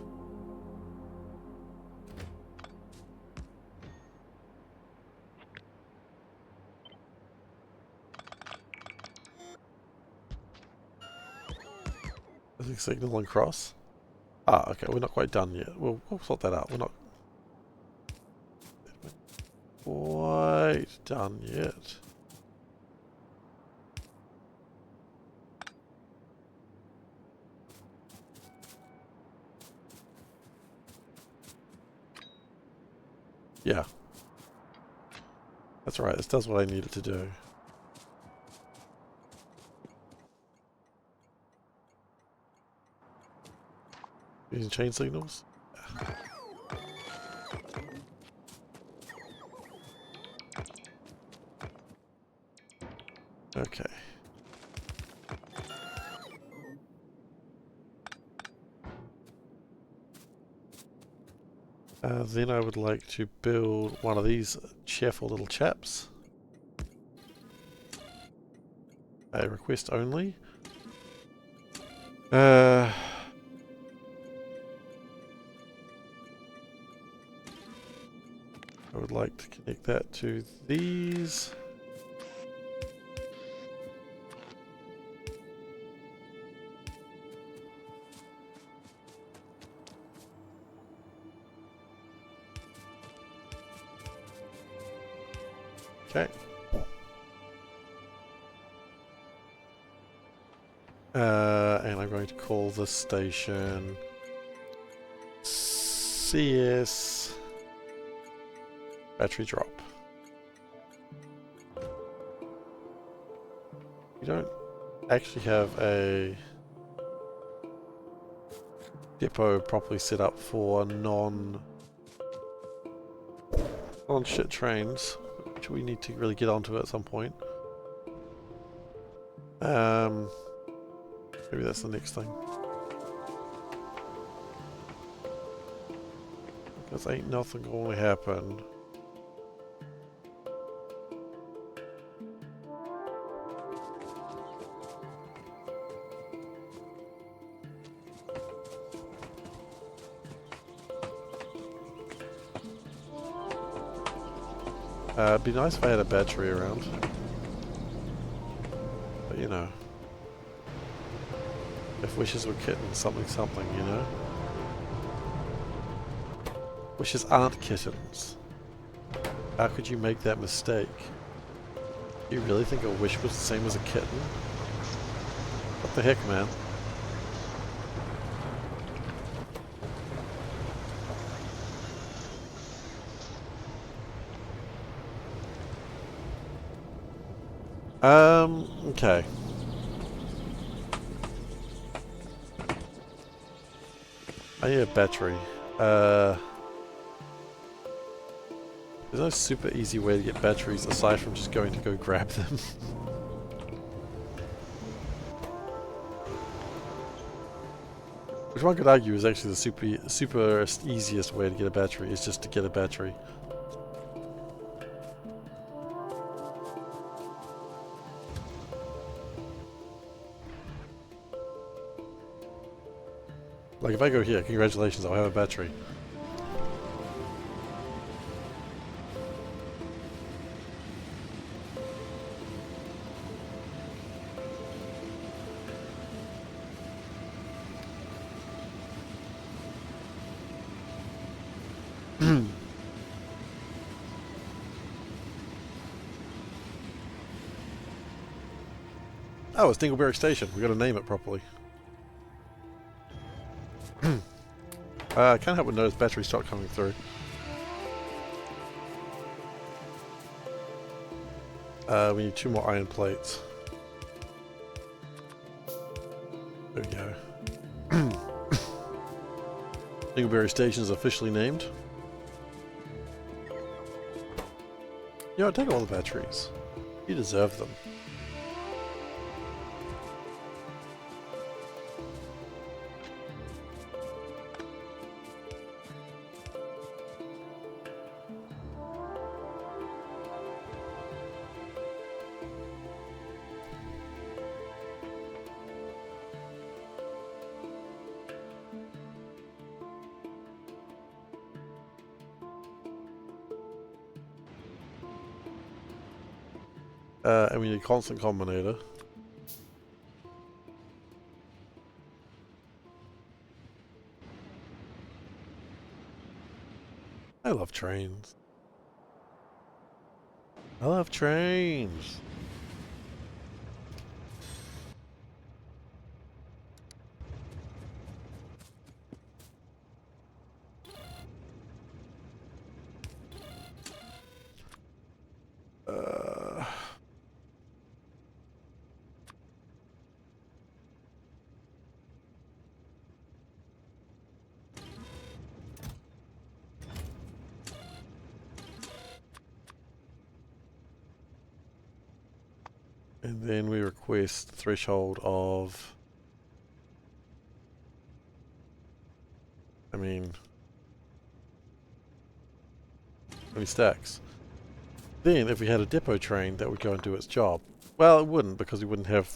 Signal and cross. Ah, okay, we're not quite done yet. We'll sort that out. We're not quite done yet. Yeah. That's right, this does what I needed to do. Using chain signals? Yeah. Okay. Then I would like to build one of these cheerful little chaps. A request only. I would like to connect that to these. Okay. And I'm going to call this station CS battery drop. We don't actually have a depot properly set up for non-shit trains, which we need to really get onto at some point. Maybe that's the next thing. Because ain't nothing going to happen. It'd be nice if I had a battery around. But you know. If wishes were kittens, something, you know? Wishes aren't kittens. How could you make that mistake? Do you really think a wish was the same as a kitten? What the heck, man? Okay. I need a battery. There's no super easy way to get batteries aside from just going to go grab them. Which one could argue is actually the super easiest way to get a battery, is just to get a battery. Like if I go here, congratulations, I'll have a battery. Oh, it's Dingleberry Station. We got to name it properly. I can't help but notice batteries start coming through. We need 2 more iron plates. There we go. Dingleberry Station is officially named. You know, take all the batteries. You deserve them. And we need a constant combinator. I love trains. I love trains. And then we request threshold of... I mean... how many stacks? Then, if we had a depot train, that would go and do its job. Well, it wouldn't, because we wouldn't have...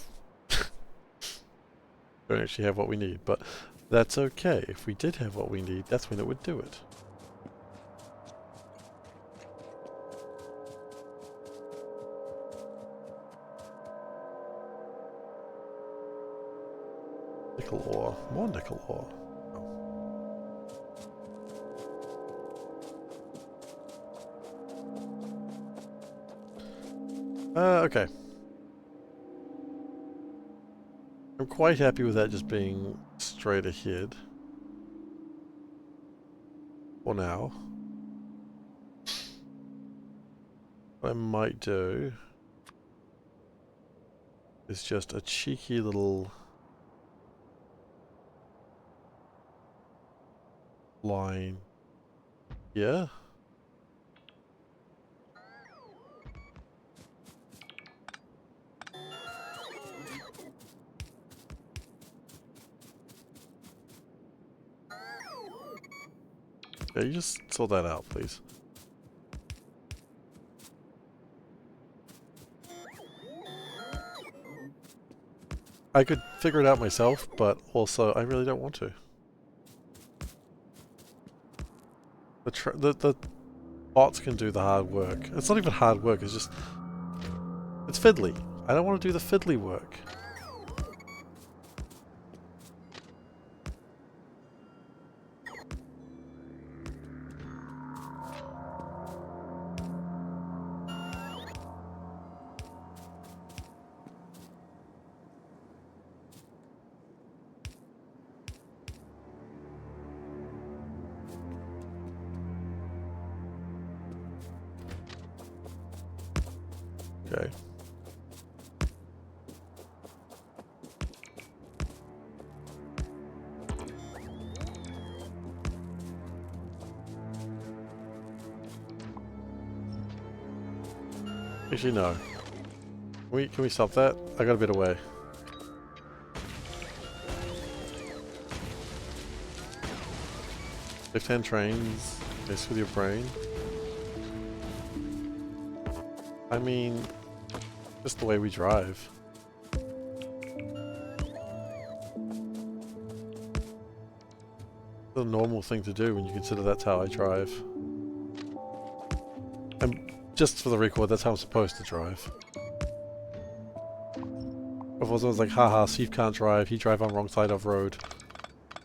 don't actually have what we need, but that's okay. If we did have what we need, that's when it would do it. Nickel ore. More nickel ore. Okay. I'm quite happy with that just being straight ahead. For now. What I might do is just a cheeky little line here. Yeah, you just sort that out, please. I could figure it out myself, but also I really don't want to. The bots can do the hard work. It's not even hard work, it's just... It's fiddly. I don't want to do the fiddly work. Okay. Actually, no. Can we stop that? I got a bit away. Left-hand trains, mess with your brain. I mean, just the way we drive. It's a normal thing to do when you consider that's how I drive. And just for the record, that's how I'm supposed to drive. Before someone's like, haha, Steve can't drive, he drive on wrong side of road.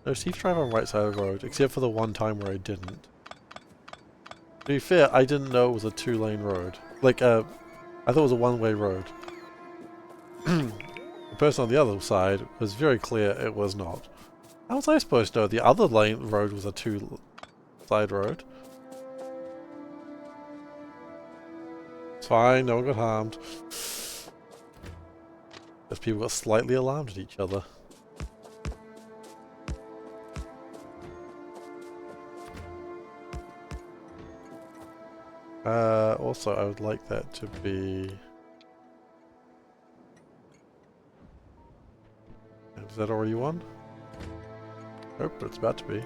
No, Steve drive on right side of the road, except for the one time where I didn't. To be fair, I didn't know it was a 2-lane road. Like, I thought it was a one-way road. The person on the other side was very clear it was not. How was I supposed to know the other lane road was a 2-side road? It's fine, no one got harmed. Just people got slightly alarmed at each other. Also, I would like that to be... Is that already one? Nope, but it's about to be.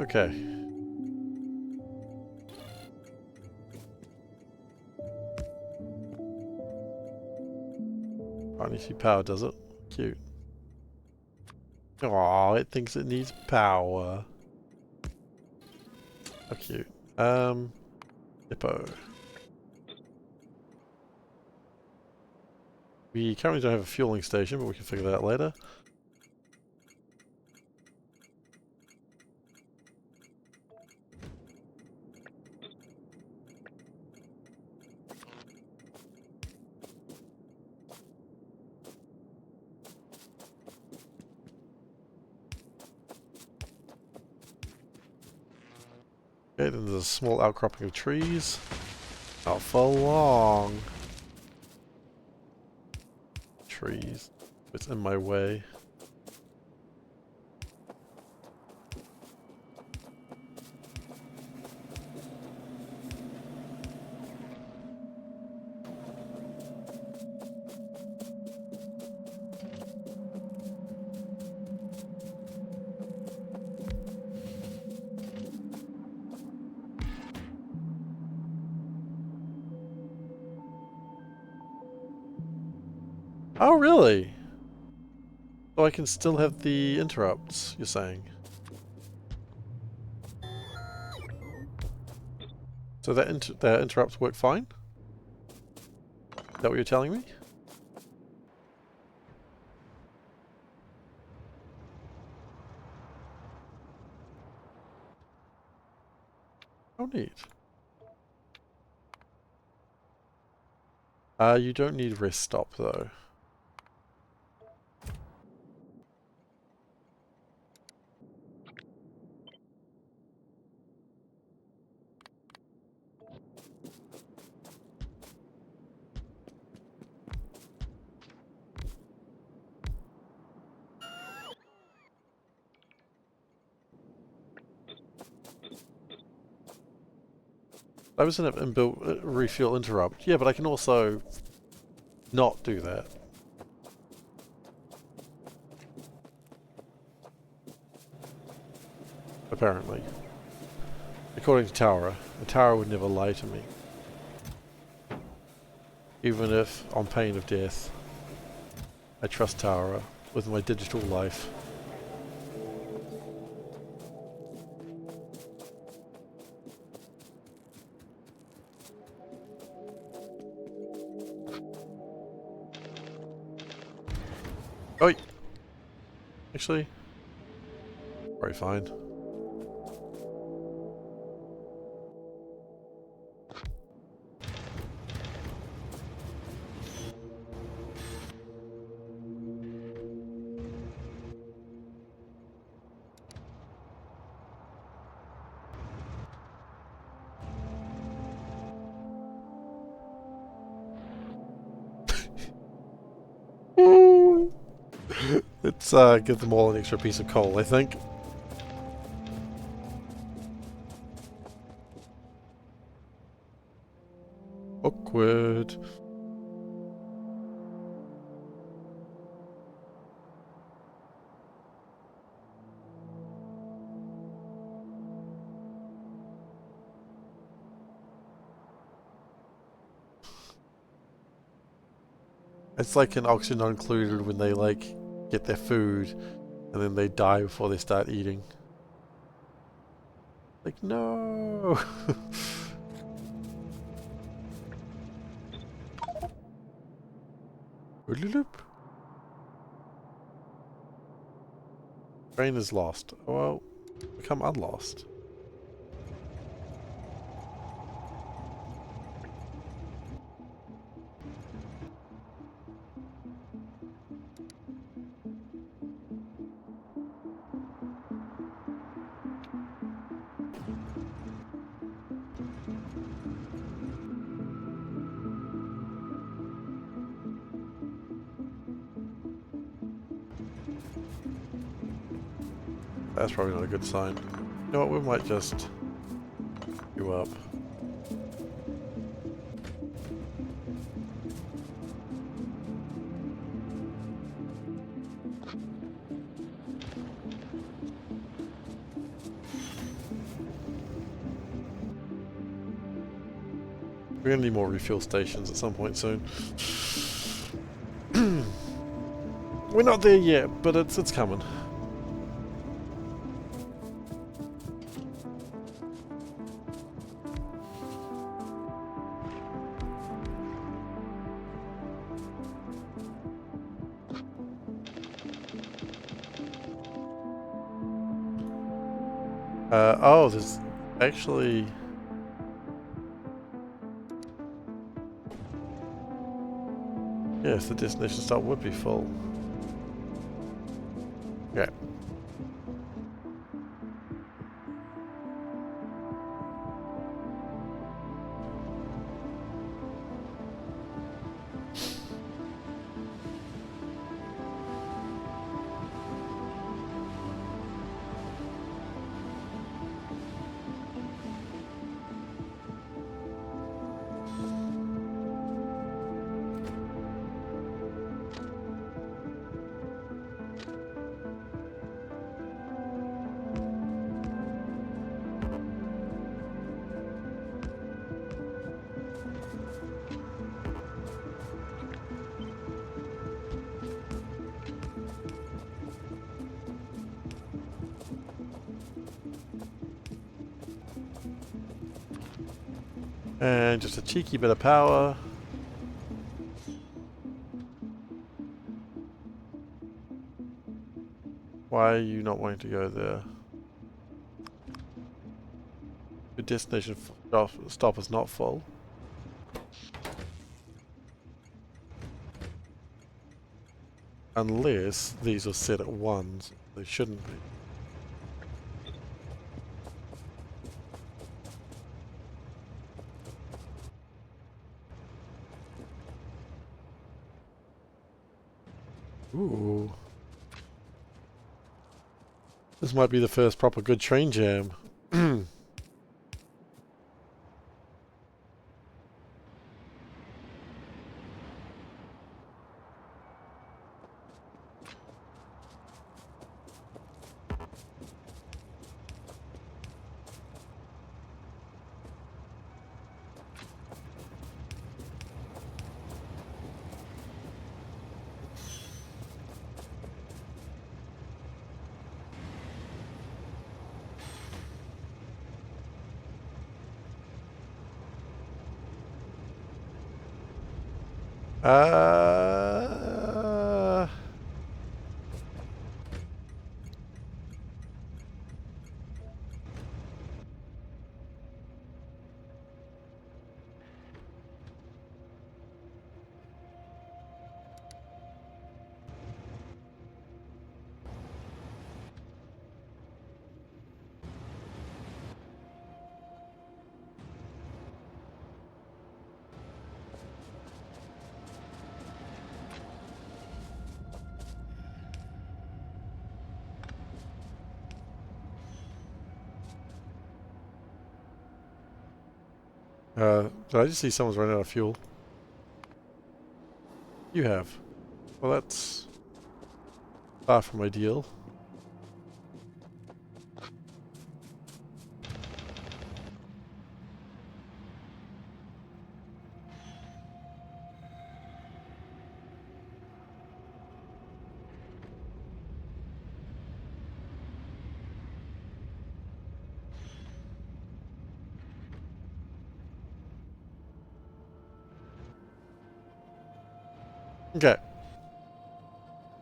Okay. Finally see power, does it? Cute. Aw, it thinks it needs power. How cute. Depot. We currently don't have a fueling station, but we can figure that out later. Okay, then there's a small outcropping of trees. Not for long. Trees. It's in my way. Oh, really? So I can still have the interrupts, you're saying? So that interrupts work fine? Is that what you're telling me? Oh, neat. You don't need rest stop though. I was in an inbuilt refuel interrupt. Yeah, but I can also not do that. Apparently. According to Tara. And Tara would never lie to me. Even if, on pain of death, I trust Tara with my digital life. Oh, actually, probably fine. Let's give them all an extra piece of coal, I think. Awkward. It's like an oxygen not included when they like get their food and then they die before they start eating. Like, no! Train is lost. Well, become unlost. That's probably not a good sign. You know what, we might just give up. We're gonna need more refuel stations at some point soon. We're not there yet, but it's coming. Oh, there's actually... Yes, the destination stop would be full. Yeah. And just a cheeky bit of power. Why are you not wanting to go there? The destination stop is not full. Unless these are set at 1, so they shouldn't be. Ooh. This might be the first proper good train jam. Uh, did I just see someone's running out of fuel? You have. Well, that's far from ideal. Okay.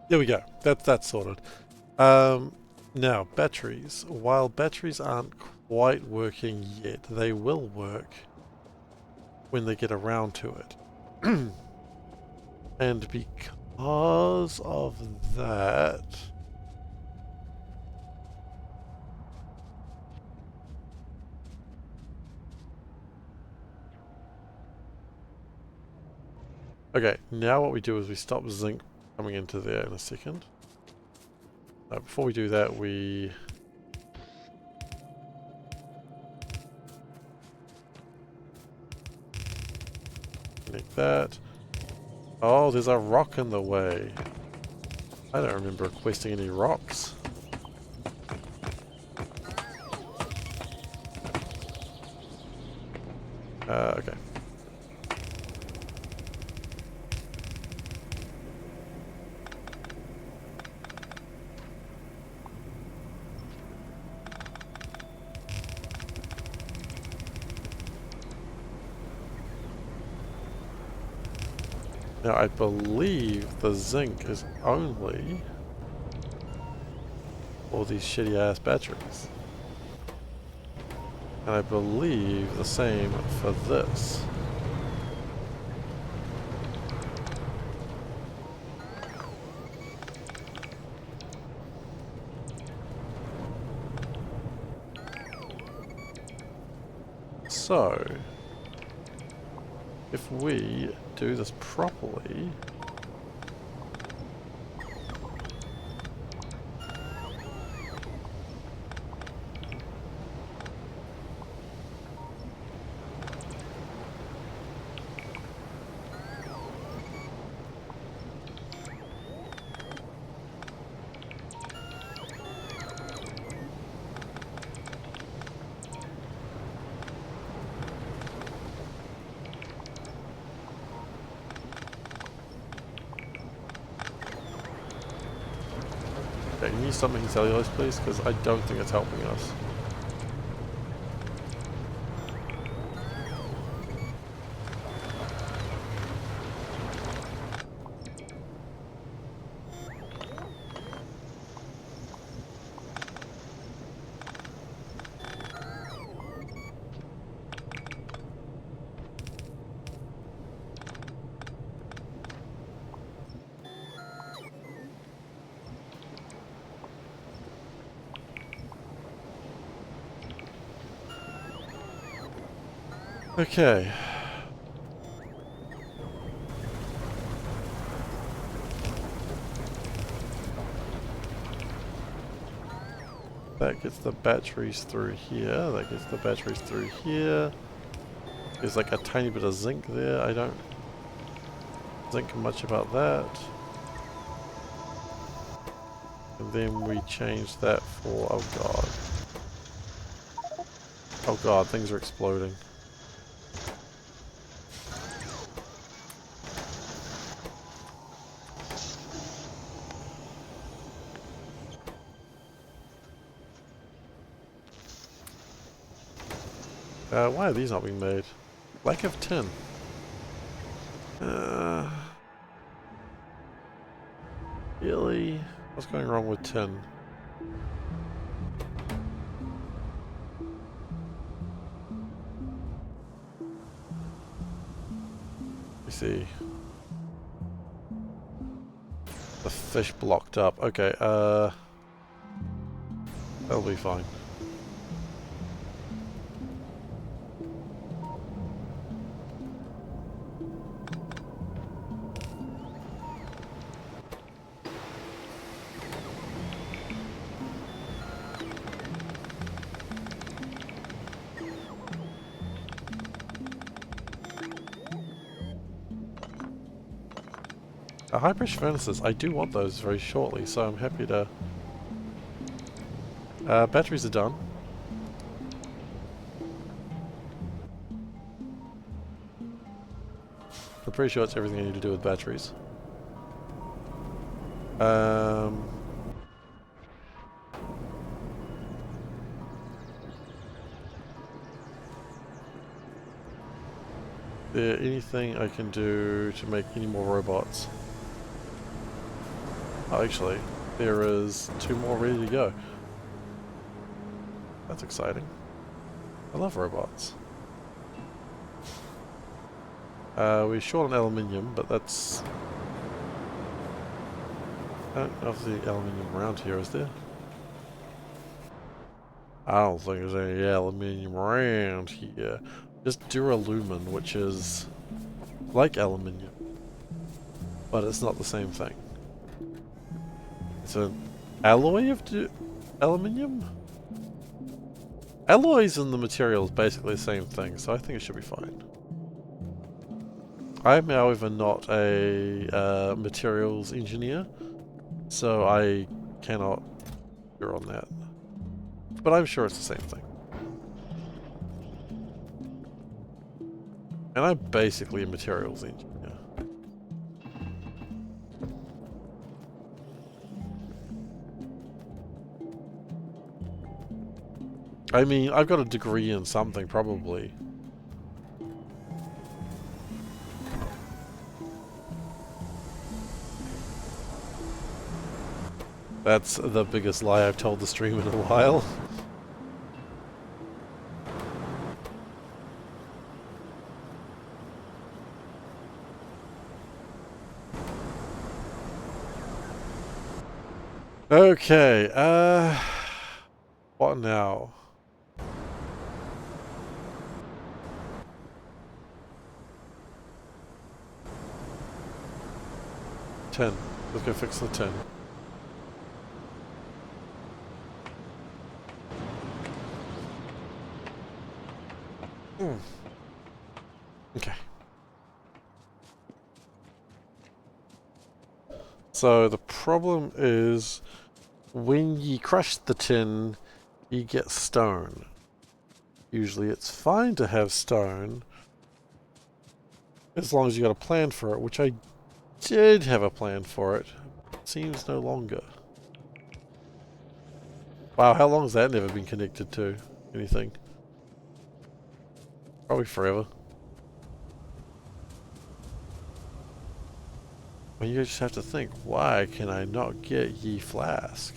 There we go. That's sorted. Now, batteries. While batteries aren't quite working yet, they will work when they get around to it. And because of that... Okay, now what we do is we stop zinc coming into there in a second. Before we do that, we... connect that. Oh, there's a rock in the way. I don't remember requesting any rocks. Okay. Now I believe the zinc is only for these shitty ass batteries. And I believe the same for this. So, if we do this properly, okay, can you stop making cellulose please? Because I don't think it's helping us. Okay. That gets the batteries through here. That gets the batteries through here. There's like a tiny bit of zinc there. I don't think much about that. And then we change that for, oh god. Oh god, things are exploding. Why are these not being made? Lack of tin. Really? What's going wrong with tin? Let me see. The fish blocked up. Okay, that'll be fine. High pressure furnaces, I do want those very shortly, so I'm happy to... batteries are done. I'm pretty sure it's everything I need to do with batteries. There anything I can do to make any more robots? Oh, actually, there is 2 more ready to go. That's exciting. I love robots. We're short on aluminium, but that's... I don't know if there's any aluminium around here, is there? I don't think there's any aluminium around here. Just duralumin, which is like aluminium, but it's not the same thing. It's an alloy of aluminium? Alloys in the material is basically the same thing, so I think it should be fine. I'm, however, not a materials engineer, so I cannot hear on that. But I'm sure it's the same thing. And I'm basically a materials engineer. I mean, I've got a degree in something, probably. That's the biggest lie I've told the stream in a while. Okay, what now? 10. Let's go fix the 10. Okay. So the problem is when you crush the tin, you get stone. Usually it's fine to have stone as long as you got a plan for it, which I did have a plan for it. Seems no longer. Wow, how long has that never been connected to anything? Probably forever. Well, you just have to think, why can I not get ye flask?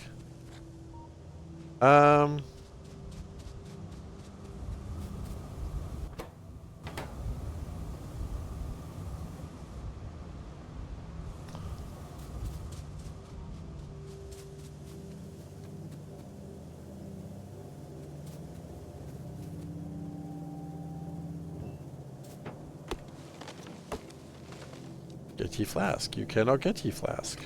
get ye flask. You cannot get ye flask.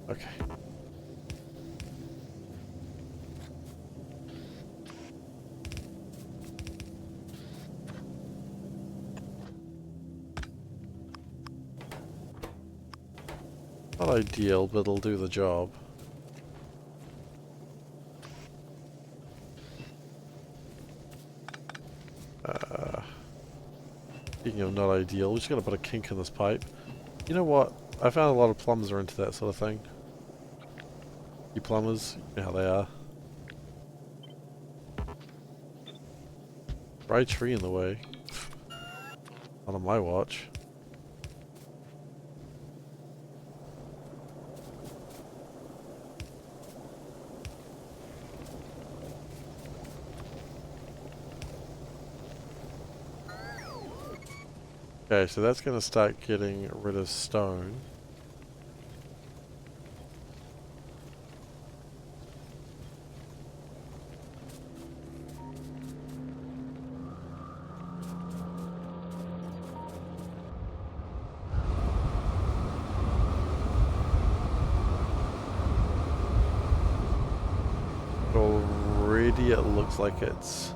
Okay. Not ideal, but it'll do the job. Speaking of not ideal, we just gotta put a kink in this pipe. You know what? I found a lot of plumbers are into that sort of thing. You plumbers, you know how they are. Right tree in the way. Not on my watch. Okay, so that's going to start getting rid of stone. Already it looks like it's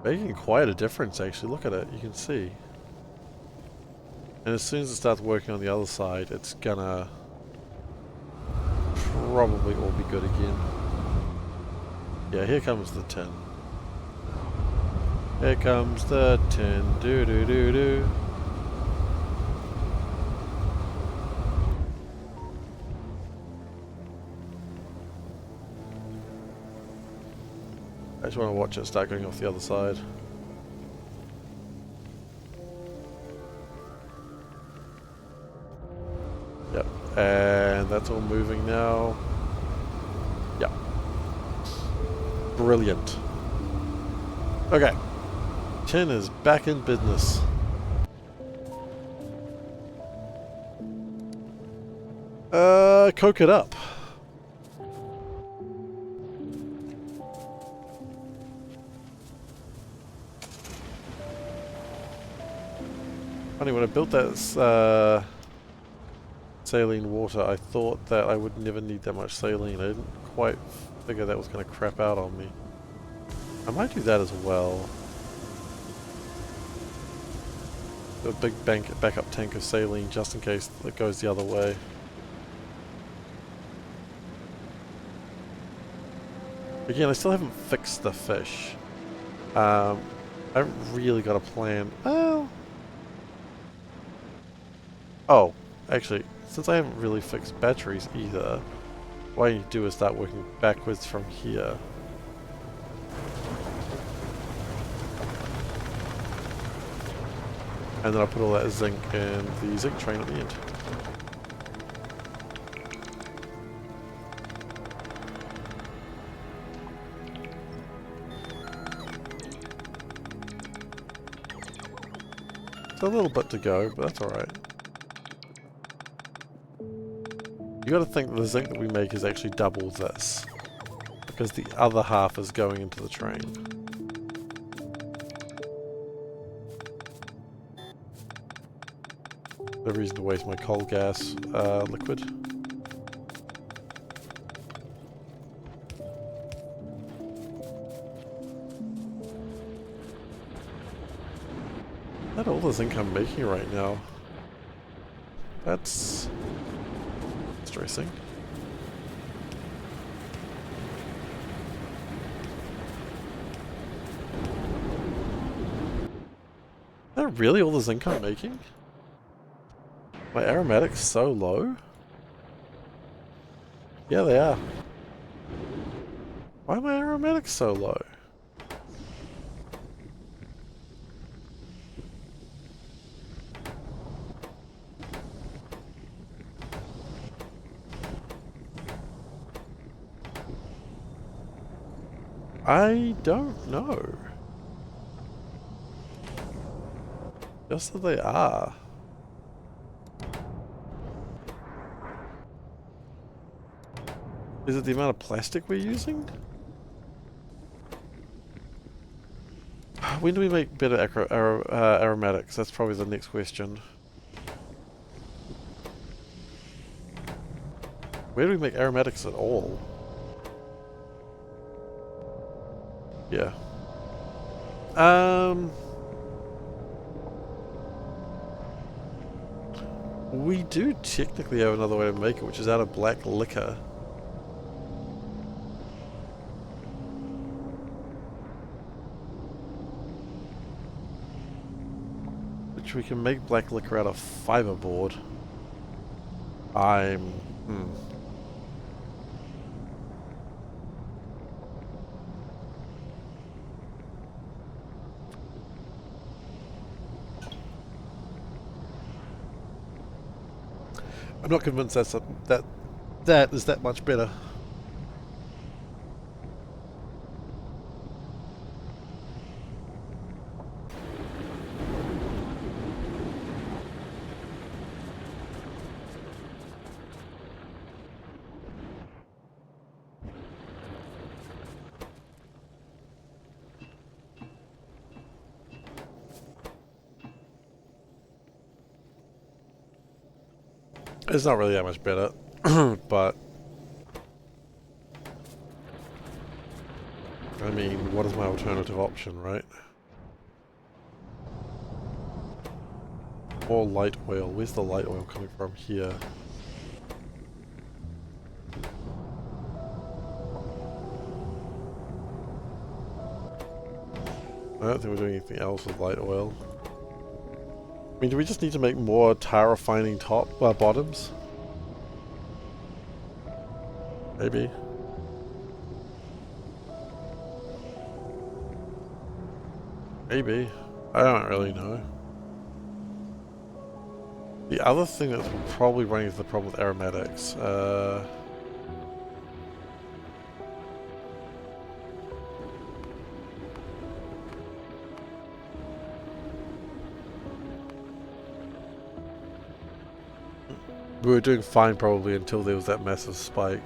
making quite a difference actually. Look at it, you can see. And as soon as it starts working on the other side, it's gonna probably all be good again. Yeah, here comes the tin. Here comes the tin. Do do do do. I just want to watch it start going off the other side. Yep, and that's all moving now. Yep. Brilliant. Okay. Tin is back in business. Coke it up. Funny, when I built that saline water, I thought that I would never need that much saline. I didn't quite figure that was going to crap out on me. I might do that as well. A big backup tank of saline just in case it goes the other way. Again, I still haven't fixed the fish. I haven't really got a plan. Well... Oh, actually, since I haven't really fixed batteries either, what I need to do is start working backwards from here. And then I'll put all that zinc in the zinc train at the end. It's a little bit to go, but that's alright. You gotta think the zinc that we make is actually double this, because the other half is going into the train. No reason to waste my coal gas liquid. Is that all the zinc I'm making right now? That's stressing. Is that really all the zinc I'm making? My aromatics so low? Yeah, they are. Why are my aromatics so low? I don't know. Just that they are. Is it the amount of plastic we're using? When do we make better aromatics? That's probably the next question. Where do we make aromatics at all? Yeah. We do technically have another way to make it, which is out of black liquor. Which we can make black liquor out of fiberboard. I'm not convinced that is that much better. It's not really that much better, but I mean, what is my alternative option, right? Or light oil. Where's the light oil coming from? Here. I don't think we're doing anything else with light oil. I mean, do we just need to make more tire refining bottoms? Maybe. Maybe. I don't really know. The other thing that's probably running into the problem with aromatics, we were doing fine probably until there was that massive spike.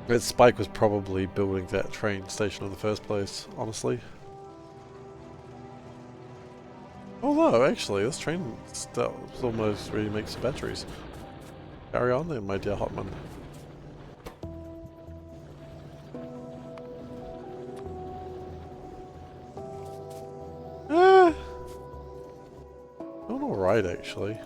That spike was probably building that train station in the first place, honestly. Although, actually, this train almost really makes batteries. Carry on then, my dear Hotman. Doing alright, actually.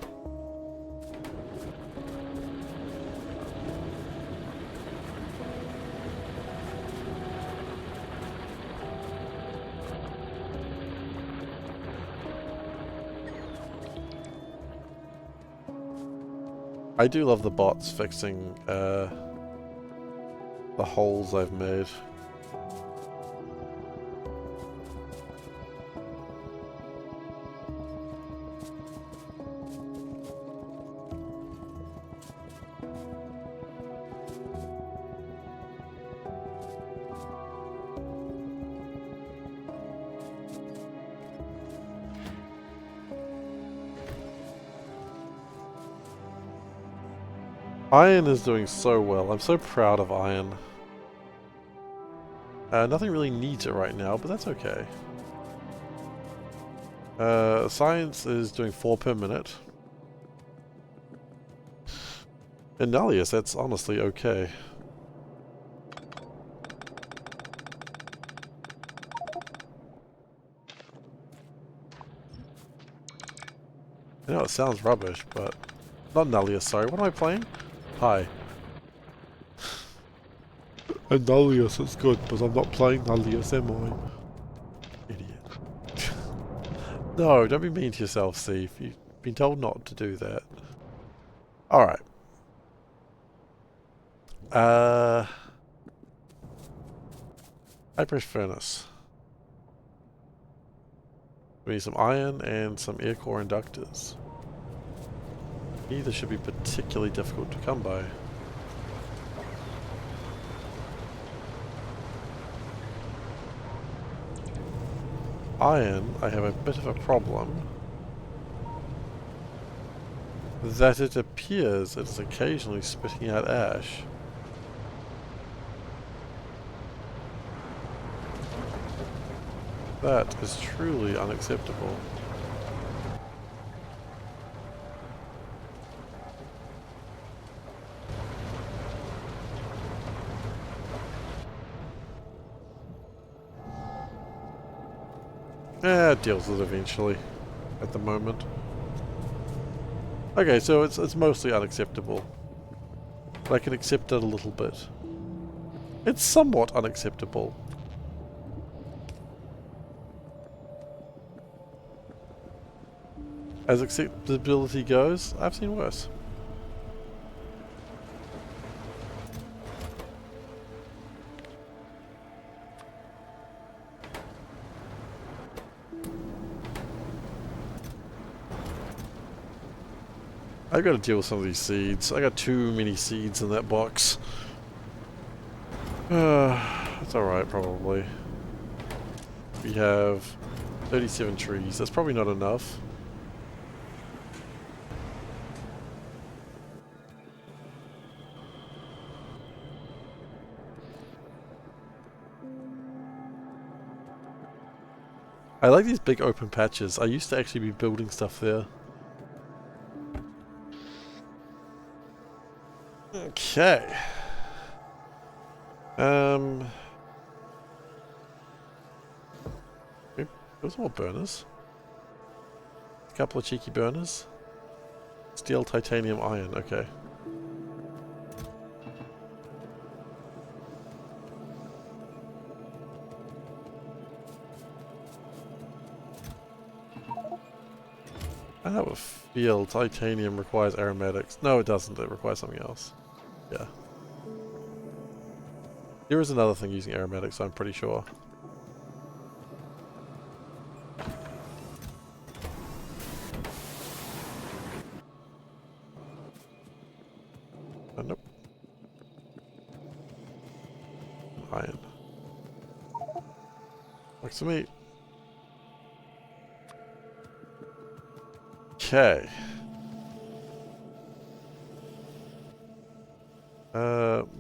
I do love the bots fixing the holes I've made. Iron is doing so well. I'm so proud of Iron. Nothing really needs it right now, but that's okay. Science is doing 4 per minute. And Nullius, that's honestly okay. I know it sounds rubbish, but... Not Nullius, sorry. What am I playing? Hi. And Nullius is good, but I'm not playing Nullius, am I? Idiot. No, don't be mean to yourself, Steve. You've been told not to do that. Alright. High pressure furnace. We need some iron and some air core inductors. Neither should be particularly difficult to come by. Iron, I have a bit of a problem. That it appears it is occasionally spitting out ash. That is truly unacceptable. It deals with it eventually, at the moment. Okay, so it's mostly unacceptable. But I can accept it a little bit. It's somewhat unacceptable. As acceptability goes, I've seen worse. I've got to deal with some of these seeds. I got too many seeds in that box. That's alright, probably. We have 37 trees. That's probably not enough. I like these big open patches. I used to actually be building stuff there. Okay. Those more burners. A couple of cheeky burners. Steel, titanium, iron. Okay. I have a feel titanium requires aromatics. No, it doesn't. It requires something else. Yeah. There is another thing using aromatics, I'm pretty sure. Oh, nope. Iron. Works for me. Okay.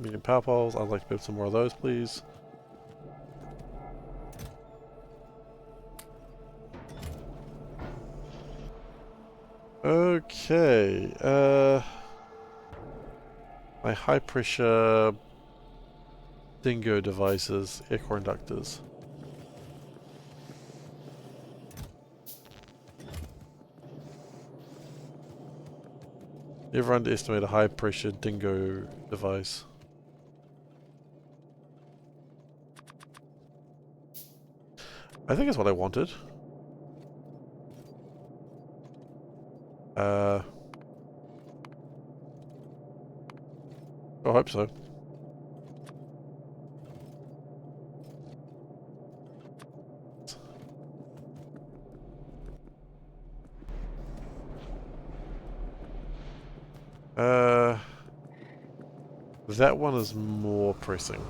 Medium power poles. I'd like to build some more of those, please. Okay. My high pressure dingo devices, air core inductors. Never underestimate a high pressure dingo device. I think that's what I wanted. I hope so. That one is more pressing.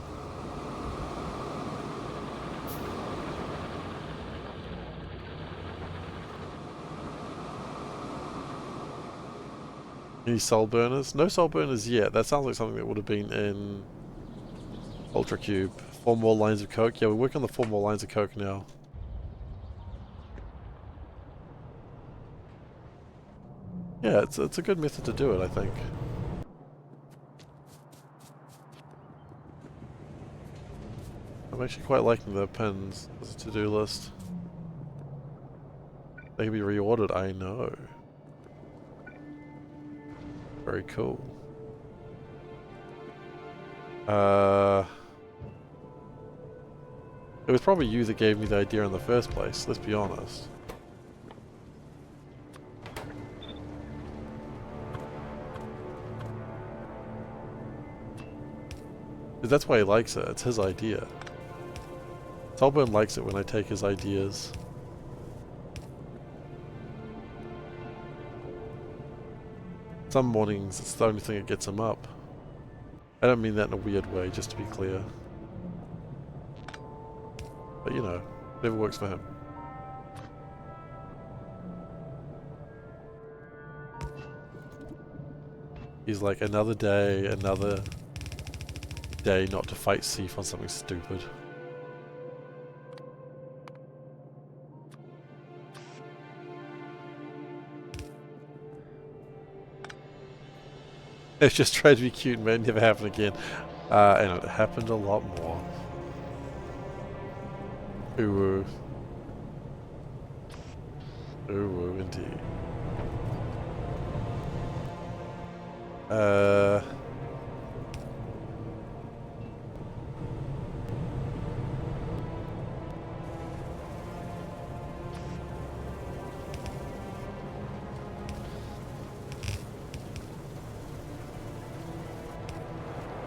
Any soul burners? No soul burners yet. That sounds like something that would have been in Ultra Cube. 4 more lines of coke. Yeah, we're working on the 4 more lines of coke now. Yeah, it's a good method to do it, I think. I'm actually quite liking the pins as a to-do list. They can be reordered, I know. Very cool. It was probably you that gave me the idea in the first place, let's be honest. Because that's why he likes it, it's his idea. Solburn likes it when I take his ideas Some mornings it's the only thing that gets him up. I don't mean that in a weird way, just to be clear. But you know, whatever works for him. He's like, another day not to fight Seif on something stupid. It's just tried to be cute, man. Never happen again. And it happened a lot more. Ooh. Ooh, indeed.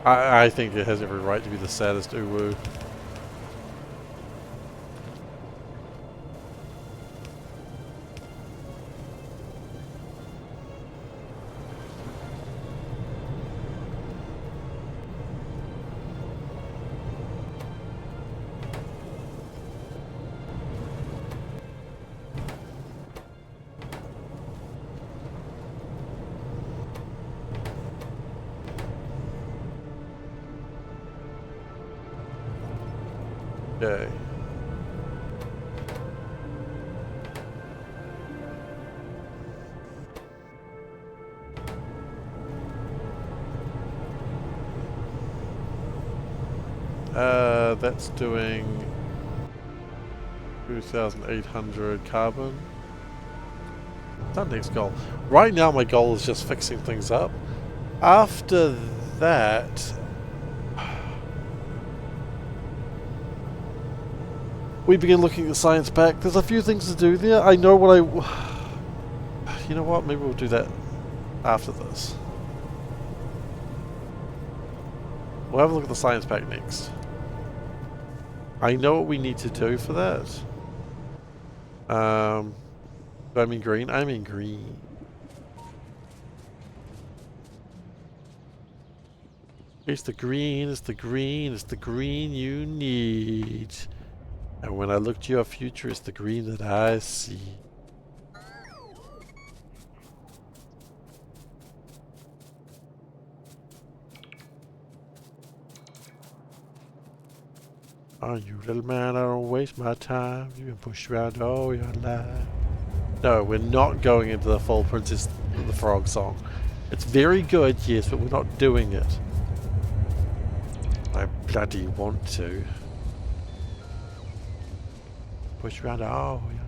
I think it has every right to be the saddest uwu. Okay. That's doing 2,800 carbon. That's our next goal. Right now my goal is just fixing things up. After that, we begin looking at science pack. There's a few things to do there. I know what you know what? Maybe we'll do that after this. We'll have a look at the science pack next. I know what we need to do for that. Do I mean green? I mean green. It's the green, it's the green, it's the green you need. And when I look to your future, it's the green that I see. Oh, you little man, I don't waste my time. You've been pushed around all your life. No, we're not going into the full Princess of the Frog song. It's very good, yes, but we're not doing it. I bloody want to. Push around, oh yeah.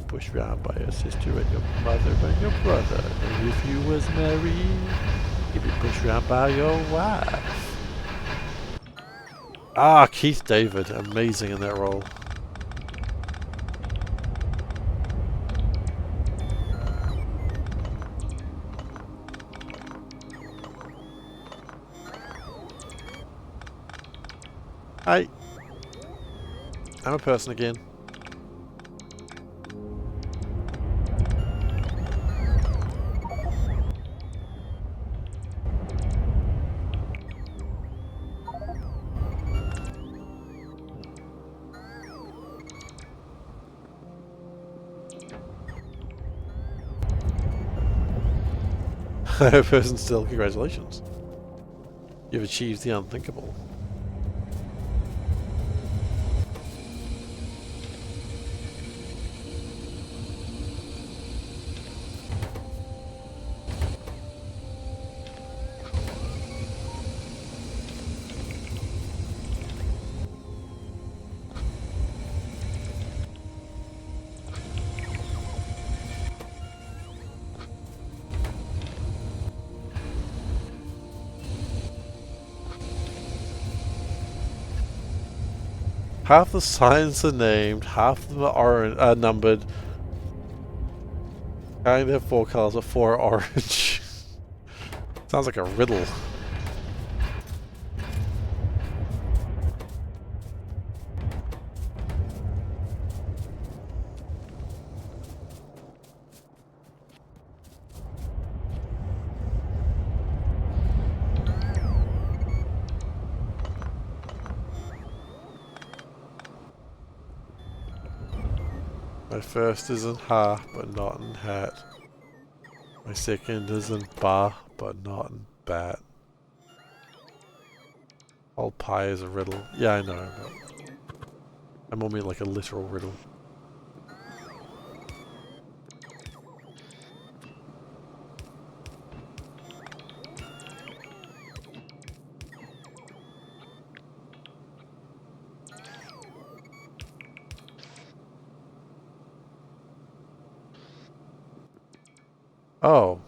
Push around by your sister and your mother and your brother. And if you was married, you'd be pushed around by your wife. Ah, Keith David, amazing in that role. Hi. I'm a person again. I'm a person still. Congratulations. You've achieved the unthinkable. Half the signs are named, half of them are numbered. Kind of 4 colors, but 4 are orange. Sounds like a riddle. My first is in ha, but not in hat. My second is in ba, but not in bat. Old pie is a riddle. Yeah, I know, but I more mean like a literal riddle. Oh.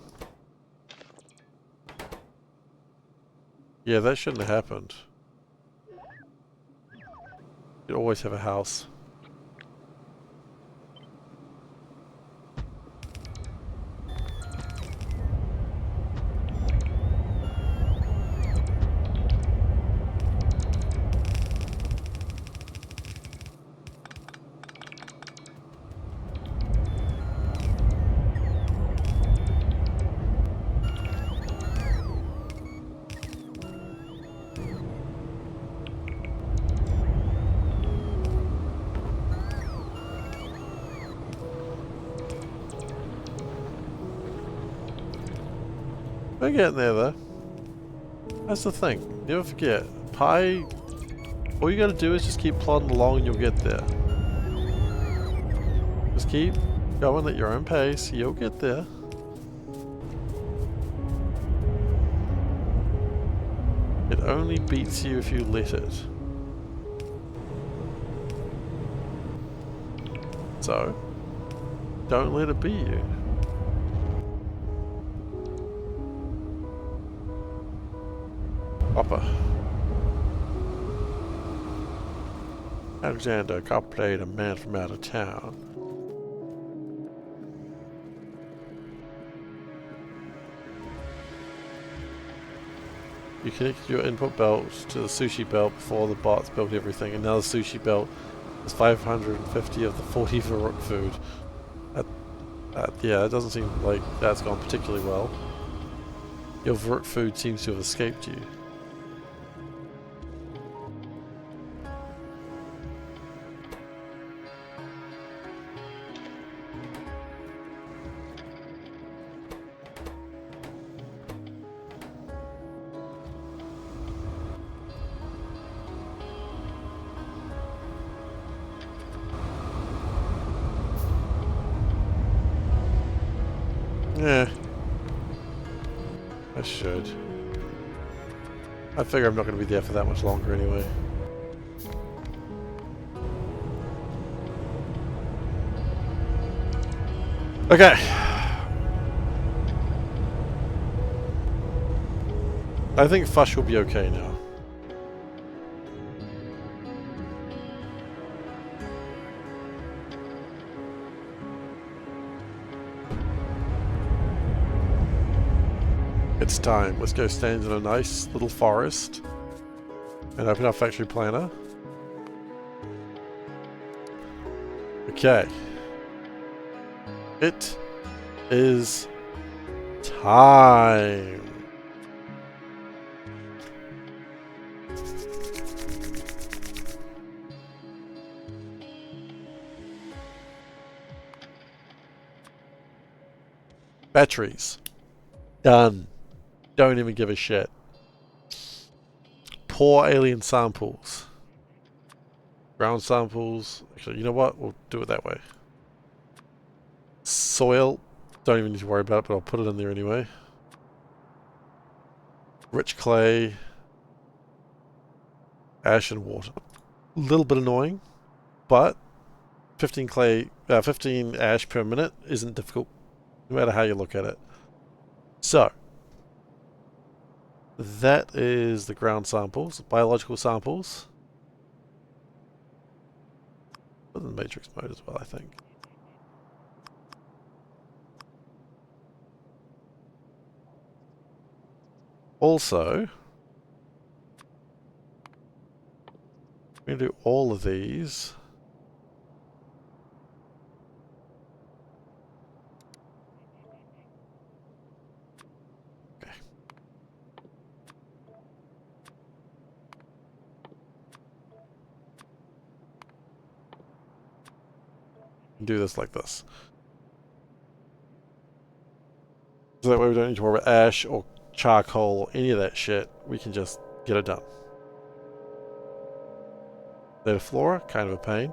Yeah, that shouldn't have happened. You'd always have a house. We're getting there though. That's the thing. Never forget. Pie, all you gotta do is just keep plodding along and you'll get there. Just keep going at your own pace, you'll get there. It only beats you if you let it. So, don't let it beat you. Hopper. Alexander got played a man from out of town. You connected your input belt to the sushi belt before the bots built everything, and now the sushi belt is 550 of the 40 Varrock food. Yeah, it doesn't seem like that's gone particularly well. Your Varrock food seems to have escaped you. Yeah. I should. I figure I'm not going to be there for that much longer anyway. Okay. I think Fush will be okay now. It's time. Let's go stand in a nice little forest and open our factory planner. Okay. It is time. Batteries. Done. Don't even give a shit. Poor alien samples. Ground samples. Actually, you know what? We'll do it that way. Soil. Don't even need to worry about it, but I'll put it in there anyway. Rich clay. Ash and water. A little bit annoying, but 15 ash per minute isn't difficult, no matter how you look at it. So, that is the ground samples, biological samples. Put in matrix mode as well, I think. Also, we're going to do all of these. Okay. Do this like this. So that way we don't need to worry about ash or charcoal or any of that shit. We can just get it done. Data flora, kind of a pain.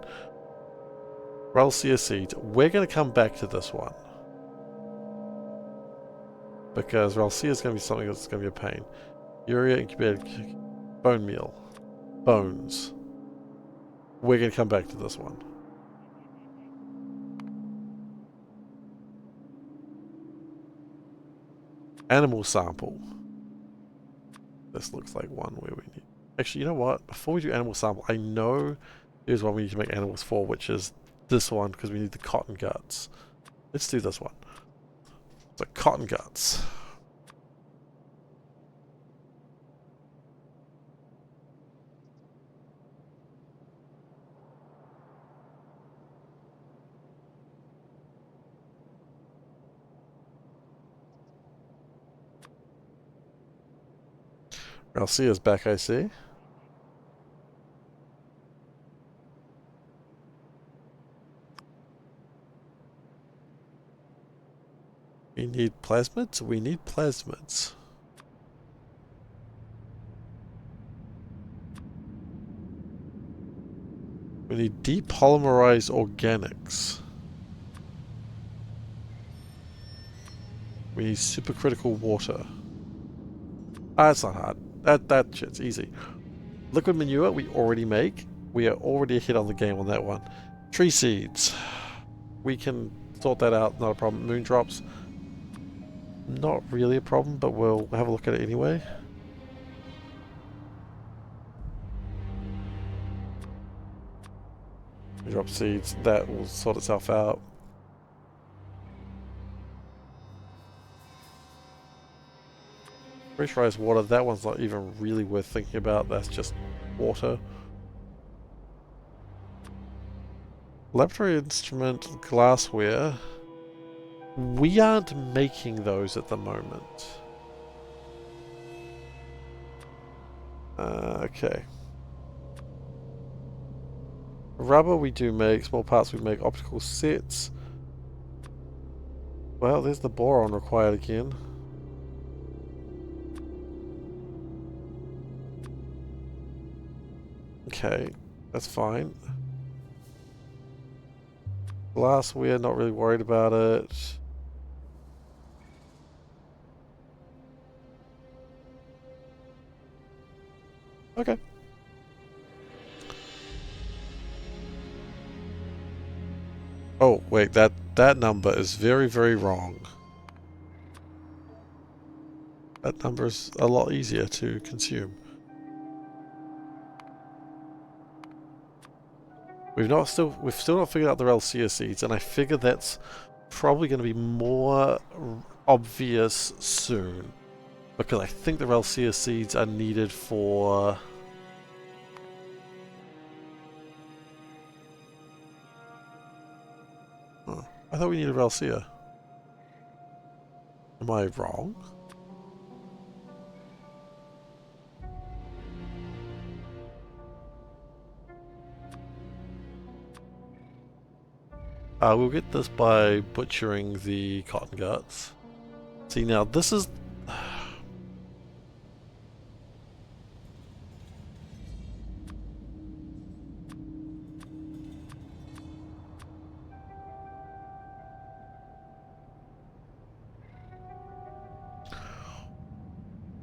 Railseer seeds. We're going to come back to this one. Because Railseer is going to be something that's going to be a pain. Urea, incubated bone meal. Bones. We're going to come back to this one. Animal sample. This looks like one where we need... Actually, you know what? Before we do animal sample, I know there's one we need to make animals for, which is this one, because we need the cotton guts. Let's do this one. So, cotton guts. Railseer's back, I see. We need plasmids? We need plasmids. We need depolymerized organics. We need supercritical water. Ah, it's not hard. That shit's easy. Liquid manure we already make. We are already ahead on the game on that one. Tree seeds. We can sort that out, not a problem. Moon drops. Not really a problem, but we'll have a look at it anyway. Moon drop seeds, that will sort itself out. Pressurized water, that one's not even really worth thinking about, that's just water. Laboratory instrument, glassware. We aren't making those at the moment. Okay. Rubber we do make, small parts we make, optical sets. Well, there's the boron required again. Okay, that's fine. Glassware, not really worried about it. Okay. Oh, wait, that number is very, very wrong. That number is a lot easier to consume. We've still not figured out the Railseer seeds, and I figure that's probably going to be more obvious soon. Because I think the Railseer seeds are needed for... Huh. I thought we needed Railseer. Am I wrong? We'll get this by butchering the cotton guts. See, now this is...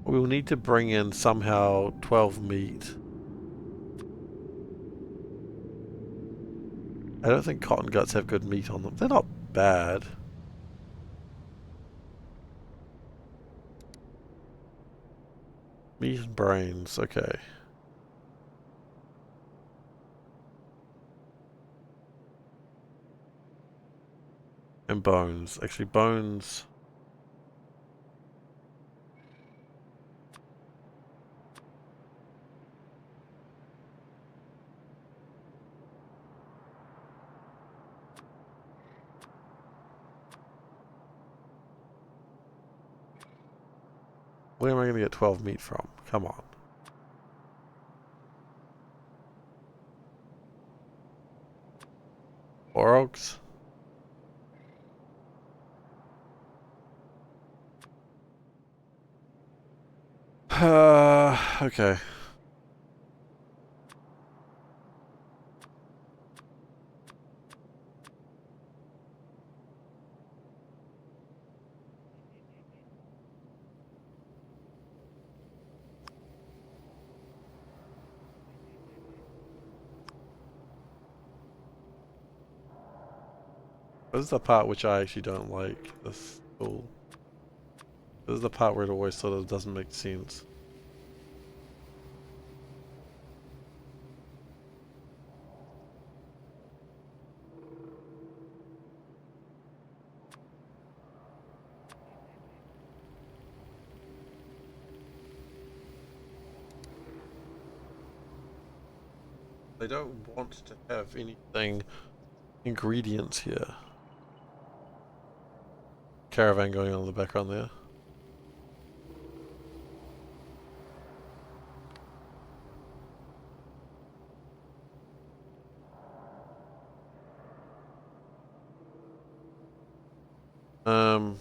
We'll need to bring in somehow 12 meat. I don't think cotton guts have good meat on them. They're not bad. Meat and brains, okay. And bones. Actually, bones... Where am I going to get 12 meat from? Come on. Borogs? Okay. This is the part which I actually don't like. This tool. This is the part where it always sort of doesn't make sense. They don't want to have anything ingredients here. Caravan going on in the background there. Um,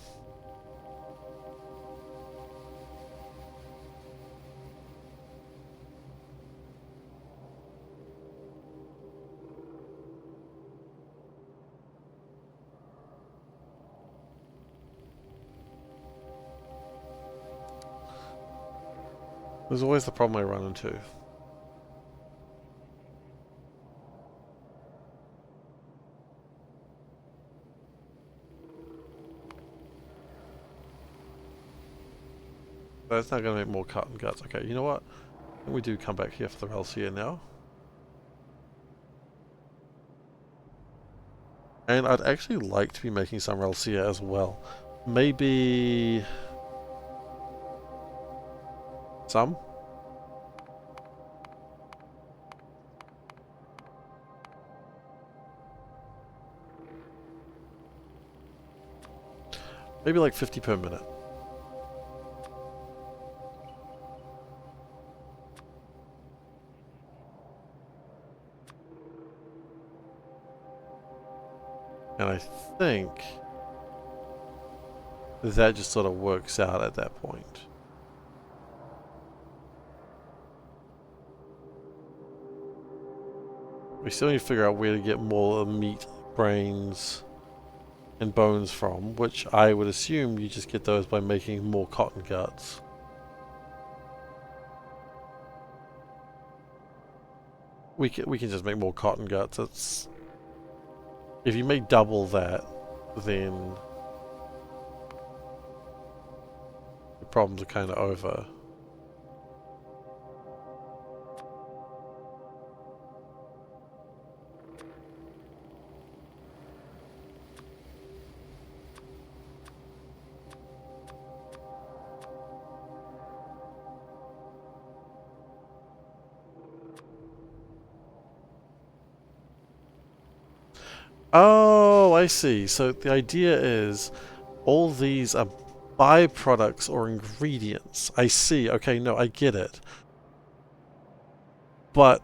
There's always the problem I run into. But it's not going to make more cotton guts. Okay, you know what? I think we do come back here for the Relsia now. And I'd actually like to be making some Relsia as well. Maybe... some? Maybe like 50 per minute. And I think that just sort of works out at that point. We still need to figure out where to get more meat, brains, and bones from, which I would assume you just get those by making more cotton guts. We can just make more cotton guts. It's, if you make double that, then the problems are kind of over. Oh, I see. So the idea is all these are byproducts or ingredients. I see. Okay, no, I get it. But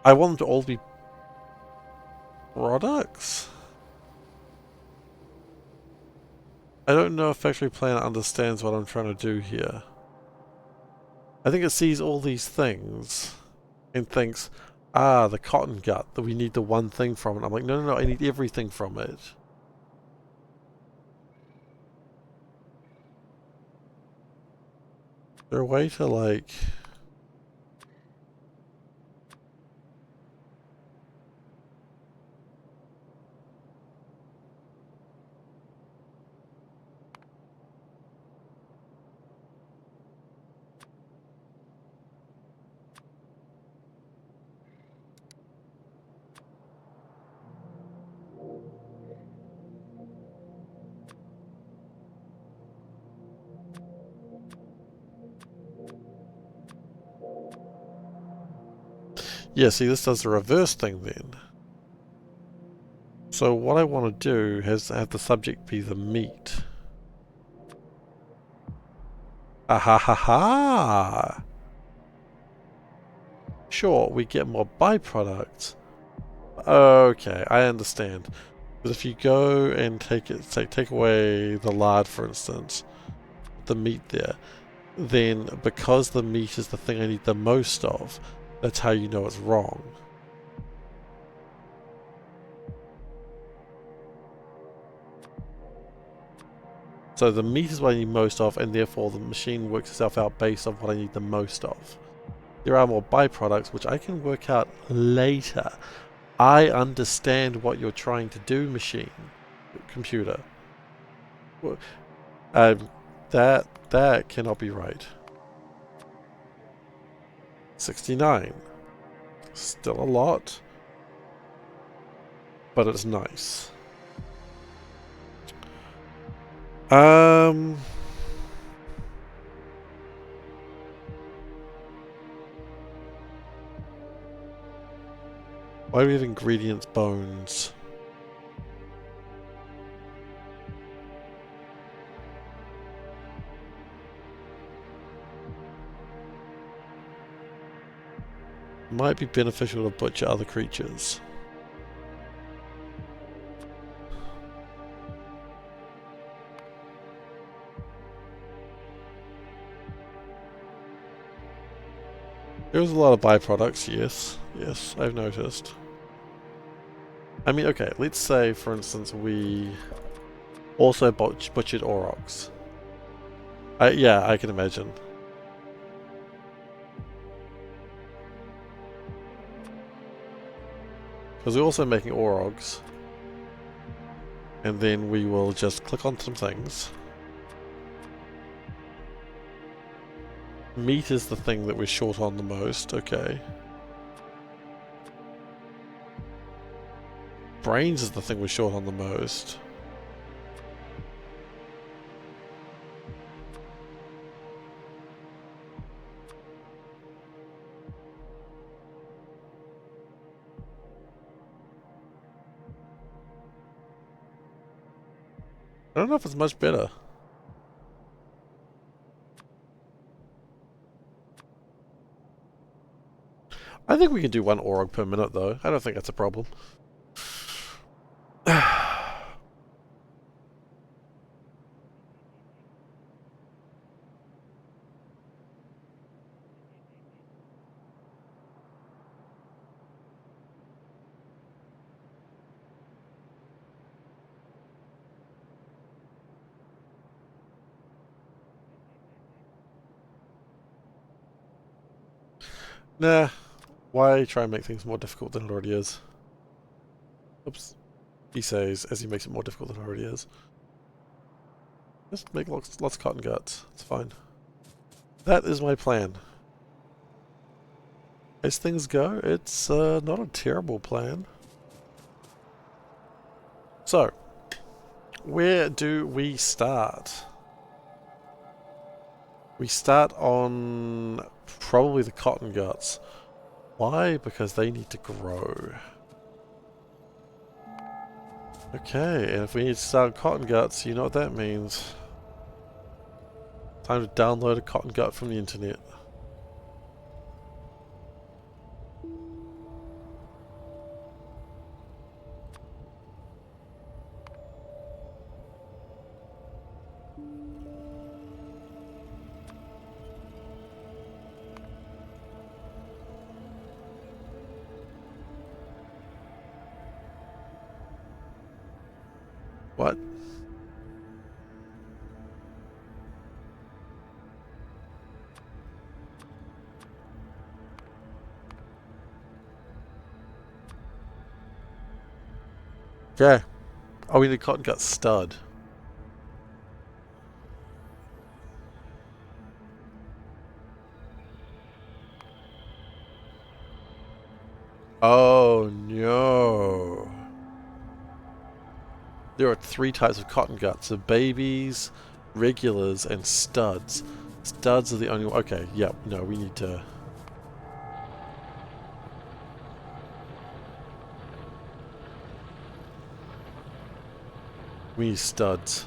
I want them to all be products? I don't know if Factory Planner understands what I'm trying to do here. I think it sees all these things and thinks, ah, the cotton gut, that we need the one thing from it. I'm like, no, no, no, I need everything from it. Is there a way to, like... Yeah, see, this does the reverse thing then. So what I want to do is have the subject be the meat. Ah ha ha ha! Sure, we get more byproducts. Okay, I understand. But if you go and take away the lard, for instance, the meat there, then because the meat is the thing I need the most of, that's how you know it's wrong. So the meat is what I need most of, and therefore the machine works itself out based on what I need the most of. There are more byproducts which I can work out later. I understand what you're trying to do, computer. That cannot be right. 69. Still a lot, but it's nice. Why do we have ingredients bones? Might be beneficial to butcher other creatures. There's a lot of byproducts, yes. Yes, I've noticed. I mean, okay, let's say, for instance, we also butchered aurochs. Yeah, I can imagine. Because we're also making aurochs. And then we will just click on some things. Meat is the thing that we're short on the most, okay. Brains is the thing we're short on the most. I don't know if it's much better. I think we can do one orog per minute though. I don't think that's a problem. Nah. Why try and make things more difficult than it already is? Oops. He says as he makes it more difficult than it already is. Just make lots of cotton guts. It's fine. That is my plan. As things go, it's not a terrible plan. So, where do we start? We start on probably the cotton guts. Why? Because they need to grow. Okay, and if we need to start cotton guts, you know what that means. Time to download a cotton gut from the internet. What? Okay. Oh, we need a cotton gut stud. Oh no. There are 3 types of cotton guts. So babies, regulars, and studs. Studs are the only one. Okay, yeah, no, we need to... We need studs.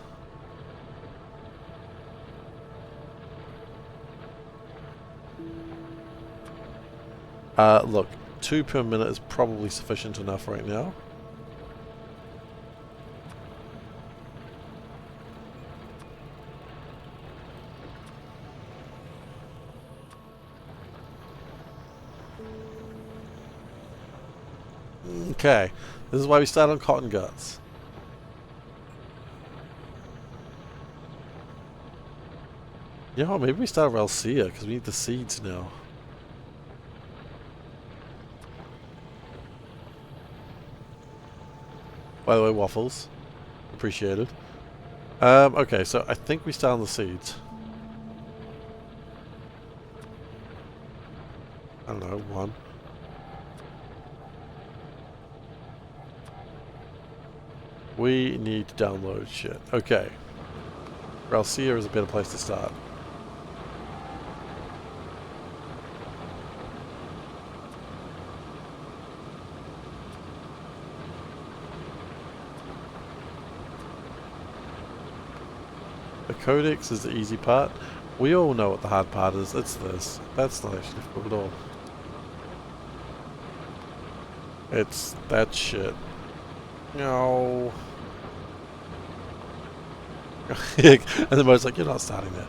Look, 2 per minute is probably sufficient enough right now. Okay, this is why we start on cotton guts. You know what, maybe we start with Alcea, because we need the seeds now. By the way, waffles. Appreciated. Okay, so I think we start on the seeds. I don't know, 1. We need to download shit. Okay. Alcea is a better place to start. The codex is the easy part. We all know what the hard part is. It's this. That's not actually difficult at all. It's that shit. No. And the mode's like, you're not starting there.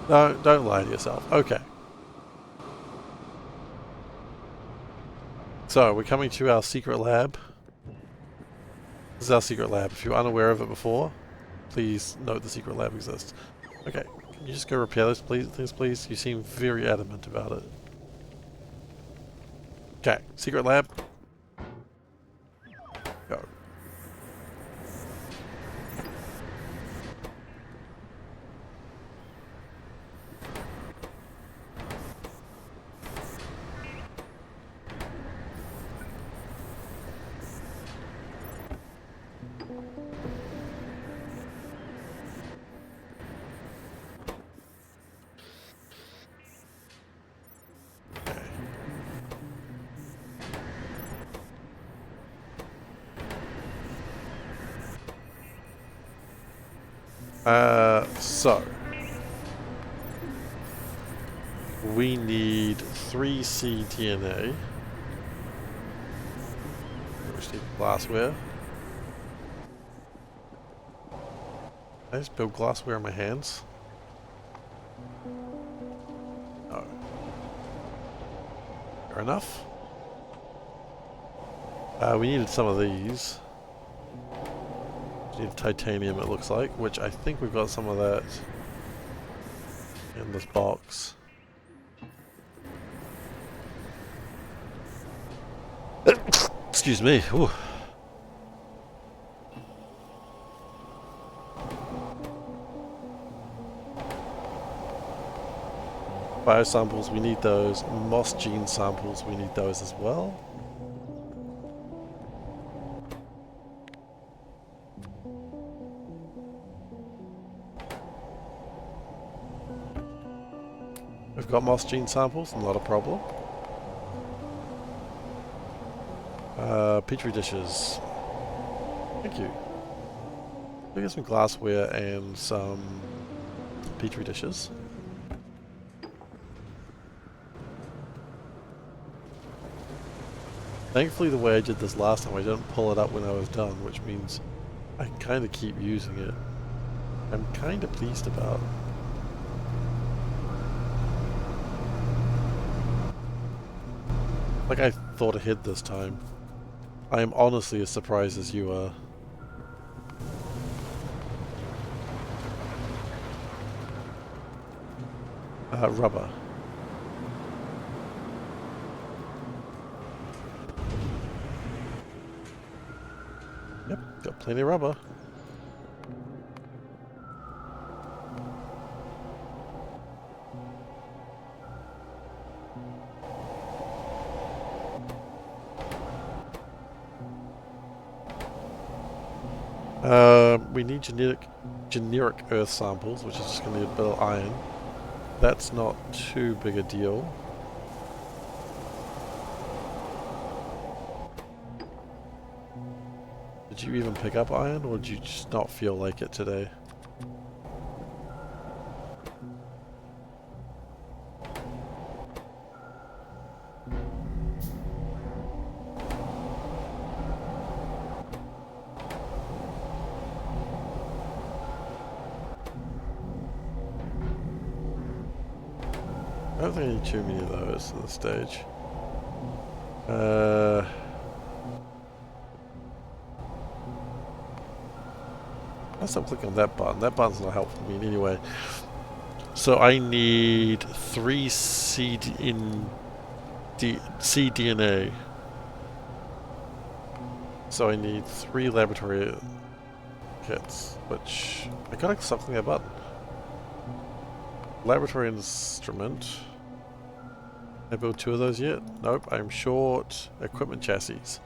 No, don't lie to yourself. Okay. So, we're coming to our secret lab. This is our secret lab. If you're unaware of it before, please note the secret lab exists. Okay, can you just go repair this, please? You seem very adamant about it. Okay, secret lab. Go. So we need 3 cDNA. We just need glassware. I just build glassware in my hands. No. Fair enough. We needed some of these. Need titanium, it looks like, which I think we've got some of that in this box. Excuse me. Ooh. Biosamples, we need those. Moss gene samples, we need those as well. We've got moss gene samples, not a problem. Petri dishes. Thank you. We get some glassware and some petri dishes. Thankfully the way I did this last time I didn't pull it up when I was done, which means I can kind of keep using it. I'm kind of pleased about. Like I thought ahead this time. I am honestly as surprised as you are. Rubber. Yep, got plenty of rubber. We need generic earth samples, which is just going to need a bit of iron. That's not too big a deal. Did you even pick up iron, or did you just not feel like it today? I don't think I need too many of those at this stage. I stop clicking on that button. That button's not helpful me in any way. So I need 3 cDNA. So I need 3 laboratory kits, which I gotta stop clicking that button. Laboratory instrument. I built 2 of those yet? Nope, I'm short equipment chassis.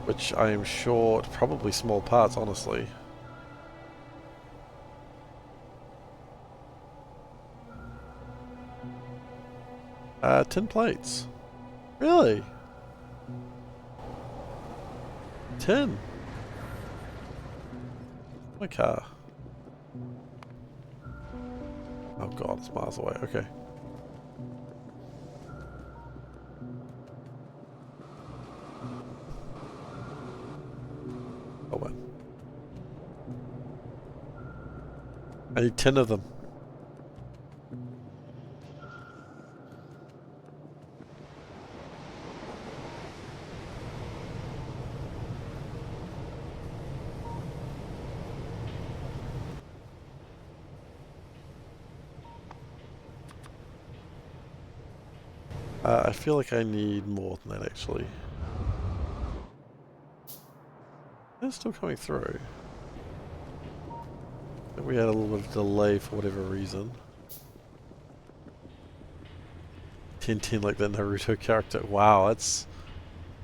Which I am short probably small parts, honestly. Tin plates. Really? Tin? My car. Oh god, it's miles away. Okay. Oh well. I need 10 of them. I feel like I need more than that actually. It's still coming through. I think we had a little bit of delay for whatever reason. 1010 like that Naruto character. Wow, that's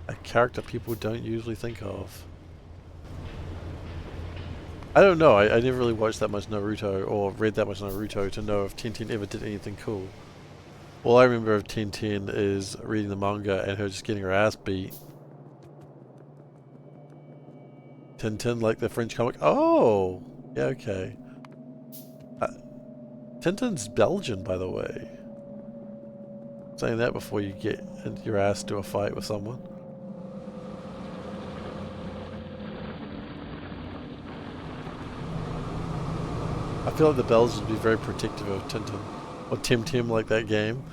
a character people don't usually think of. I don't know, I never really watched that much Naruto or read that much Naruto to know if 1010 ever did anything cool. All I remember of 1010 is reading the manga and her just getting her ass beat. Tintin, like the French comic. Oh! Yeah, okay. Tintin's Belgian, by the way. Saying that before you get your ass to a fight with someone. I feel like the Belgians would be very protective of Tintin. Or Tim Tim, like that game.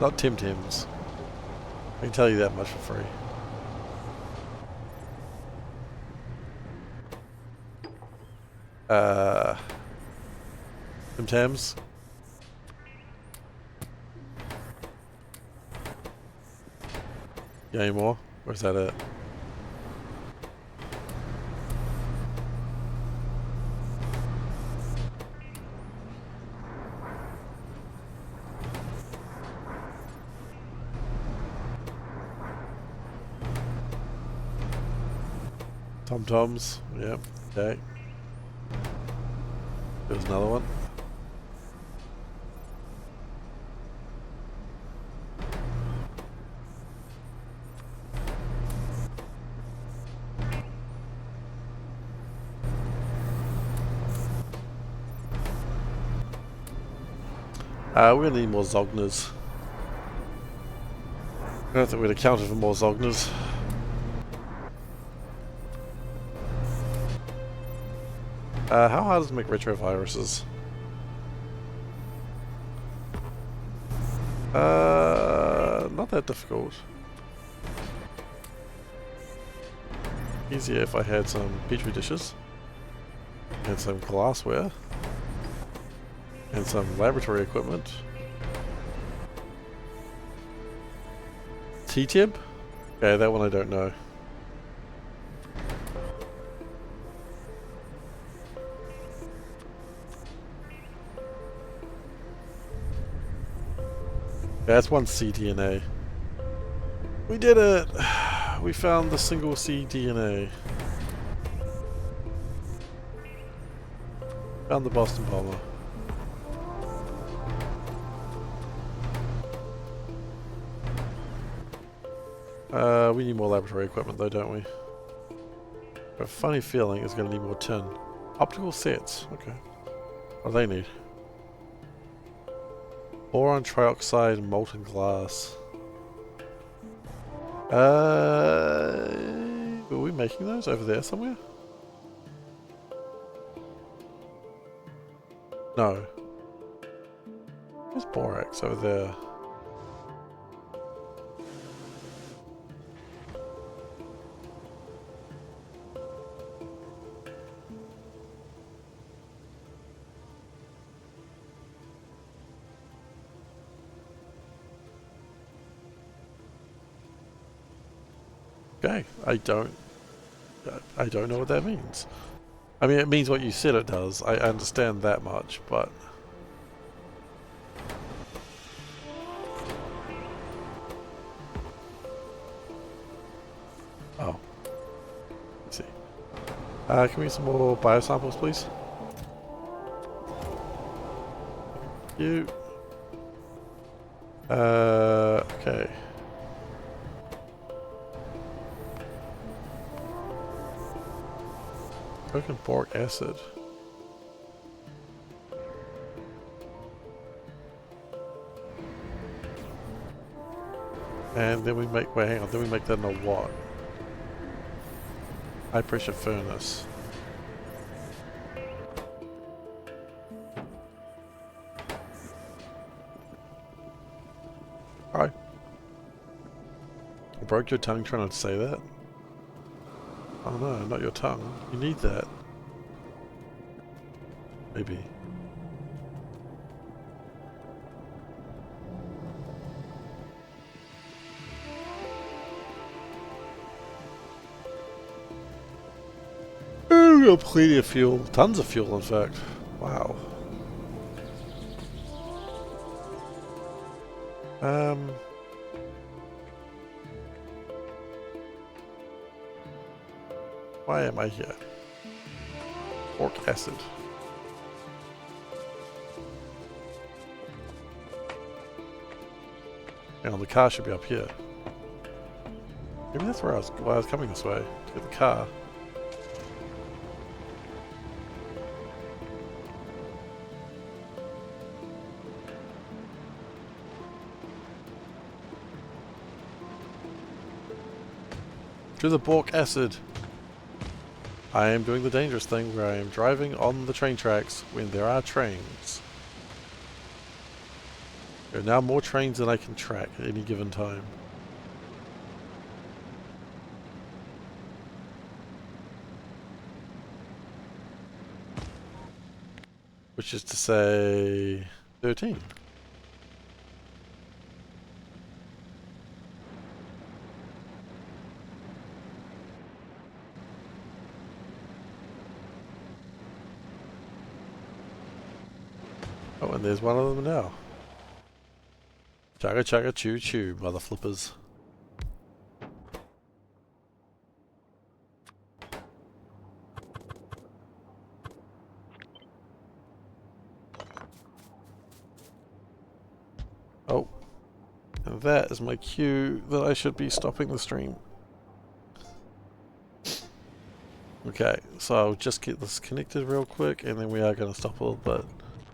Not Tim Tims. I can tell you that much for free. Tim Tams. Yeah, any more? Or is that it? Tom-toms. Yep. Okay. There's another one. We're gonna need more Zogners. I don't think we'd accounted for more Zogners. How hard is it to make retroviruses? Not that difficult. Easier if I had some petri dishes, and some glassware, and some laboratory equipment. T-tib? Okay, that one I don't know. That's 1 cDNA. We did it! We found the single cDNA. Found the Boston bomber. We need more laboratory equipment though, don't we? Got a funny feeling it's going to need more tin. Optical sets, okay. What do they need? Boron trioxide and molten glass. Were we making those over there somewhere? No. There's borax over there. Okay, I don't know what that means. I mean, it means what you said it does. I understand that much, but... Oh. Let's see. Can we get some more biosamples, please? Thank you. Okay. Coke and boric acid. And then we make, wait, hang on, then we make that in a what? High pressure furnace. Alright. I broke your tongue trying to say that? Oh no, not your tongue. You need that. Maybe. Oh, we got plenty of fuel. Tons of fuel, in fact. Wow. Why am I here? Boric acid. Hang on, the car should be up here. Maybe that's where I was coming this way, to get the car. To the boric acid. I am doing the dangerous thing where I am driving on the train tracks when there are trains. There are now more trains than I can track at any given time. Which is to say 13. Oh, and there's one of them now. Chugga chugga choo choo, mother flippers. Oh. And that is my cue that I should be stopping the stream. Okay, so I'll just get this connected real quick and then we are going to stop a little bit.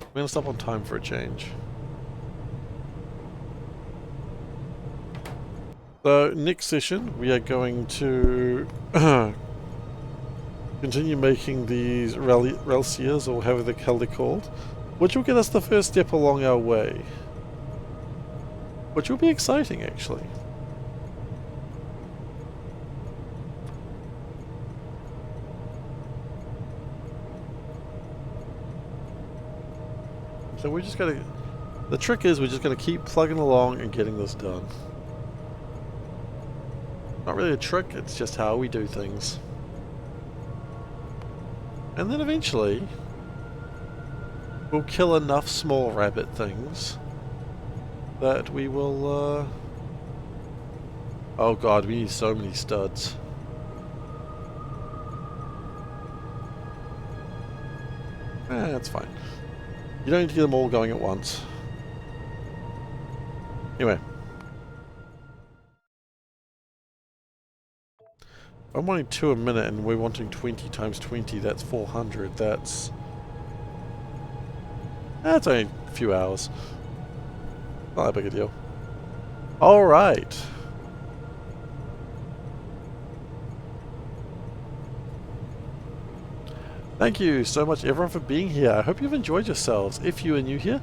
We're going to stop on time for a change. So next session we are going to continue making these railseers, or however the hell they're called, which will get us the first step along our way. Which will be exciting actually. So we're just gonna, the trick is we're just gonna keep plugging along and getting this done. Not really a trick, it's just how we do things. And then eventually, we'll kill enough small rabbit things that we will, oh god, we need so many studs. That's fine. You don't need to get them all going at once. Anyway. I'm wanting 2 a minute and we're wanting 20 times 20, that's 400, that's only a few hours. Not that big a deal. Alright. Thank you so much everyone for being here. I hope you've enjoyed yourselves. If you are new here,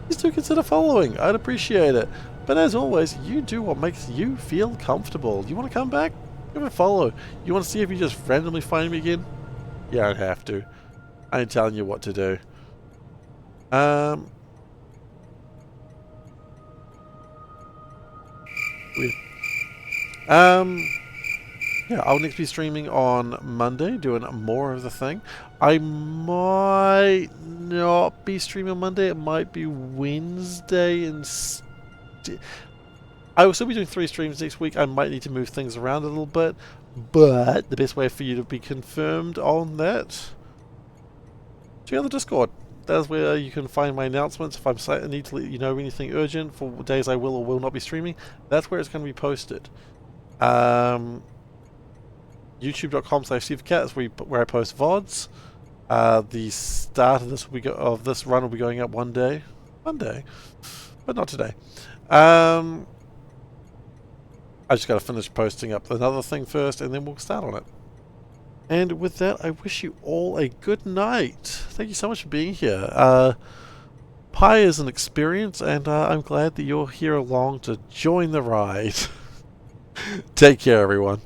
please do consider following. I'd appreciate it. But as always, you do what makes you feel comfortable. You want to come back? Give it a follow. You want to see if you just randomly find me again? You don't have to. I ain't telling you what to do. yeah, I'll next be streaming on Monday, doing more of the thing. I might not be streaming on Monday. It might be Wednesday instead. I will still be doing 3 streams next week. I might need to move things around a little bit, but the best way for you to be confirmed on that, check out the Discord. That's where you can find my announcements. If I need to let you know anything urgent for days I will or will not be streaming, that's where it's going to be posted. YouTube.com/SeiferKatt is where I post VODs. The start of this run will be going up one day, but not today. I just got to finish posting up another thing first, and then we'll start on it. And with that, I wish you all a good night. Thank you so much for being here. Pi is an experience, and I'm glad that you're here along to join the ride. Take care, everyone.